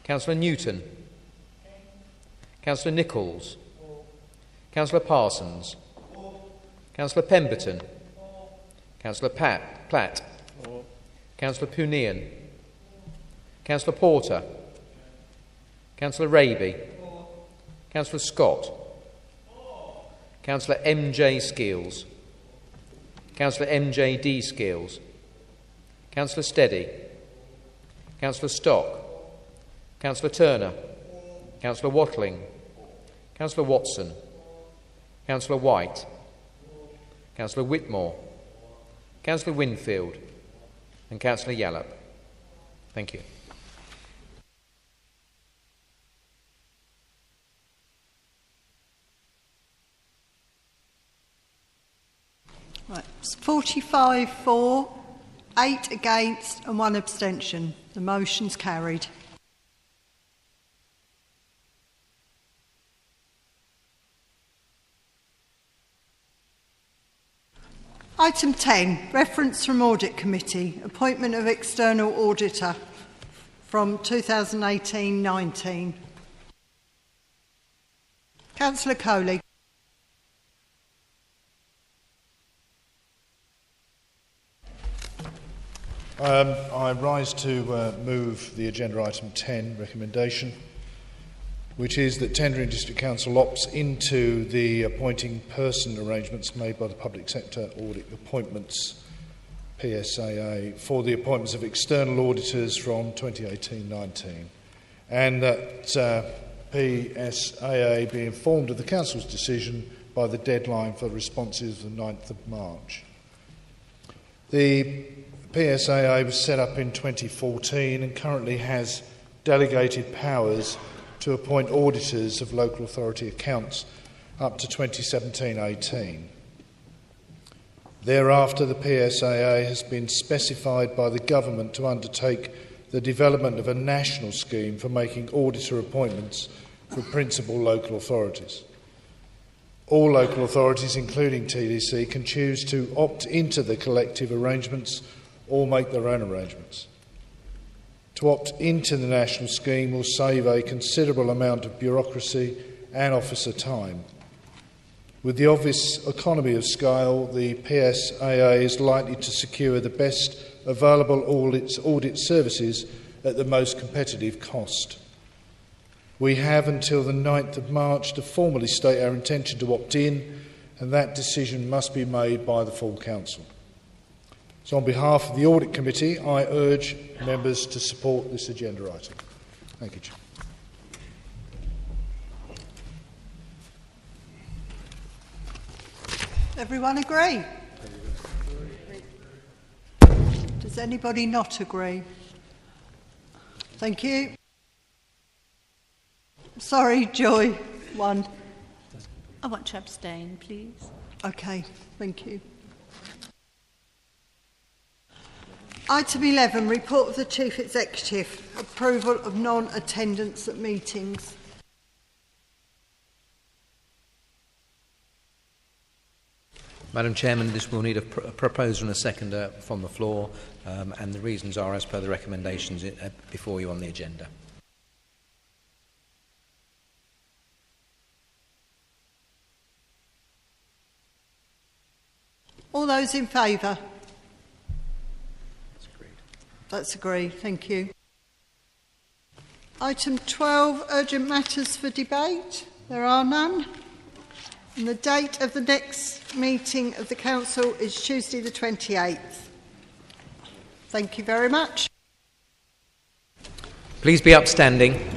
Councillor Newton. Councillor Nichols. Councillor Parsons. Councillor Pemberton. Councillor Platt. Councillor Punian. Councillor Porter. Councillor Raby. Councillor Scott. Councillor M.J. Skeels. Councillor M.J.D. Skeels. Councillor Steady. Councillor Stock. Councillor Turner. Councillor Watling. Councillor Watson. Councillor White. Councillor Whitmore. Councillor Winfield. And Councillor Yallop. Thank you. Right, it's 45 for, 8 against and 1 abstention. The motion's carried. Item 10, reference from Audit Committee, appointment of External Auditor from 2018-19. Councillor Coley. I rise to move the agenda item 10 recommendation, which is that Tendering District Council opts into the appointing person arrangements made by the Public Sector Audit Appointments PSAA for the appointments of external auditors from 2018-19, and that PSAA be informed of the Council's decision by the deadline for responses of the 9th of March. The PSAA was set up in 2014 and currently has delegated powers to appoint auditors of local authority accounts up to 2017-18. Thereafter, the PSAA has been specified by the Government to undertake the development of a national scheme for making auditor appointments for principal local authorities. All local authorities, including TDC, can choose to opt into the collective arrangements or make their own arrangements. To opt into the national scheme will save a considerable amount of bureaucracy and officer time. With the obvious economy of scale, the PSAA is likely to secure the best available audit services at the most competitive cost. We have until the 9th of March to formally state our intention to opt in, and that decision must be made by the full Council. So on behalf of the Audit Committee, I urge members to support this agenda item. Thank you, Chair. Everyone agree? Does anybody not agree? Thank you. Sorry, Joy. One. I want to abstain, please. Okay, thank you. Item 11, report of the Chief Executive, approval of non-attendance at meetings. Madam Chairman, this will need a proposal and a seconder from the floor, and the reasons are as per the recommendations before you on the agenda. All those in favour? That's agreed. Thank you. Item 12, urgent matters for debate. There are none. And the date of the next meeting of the Council is Tuesday the 28th. Thank you very much. Please be upstanding.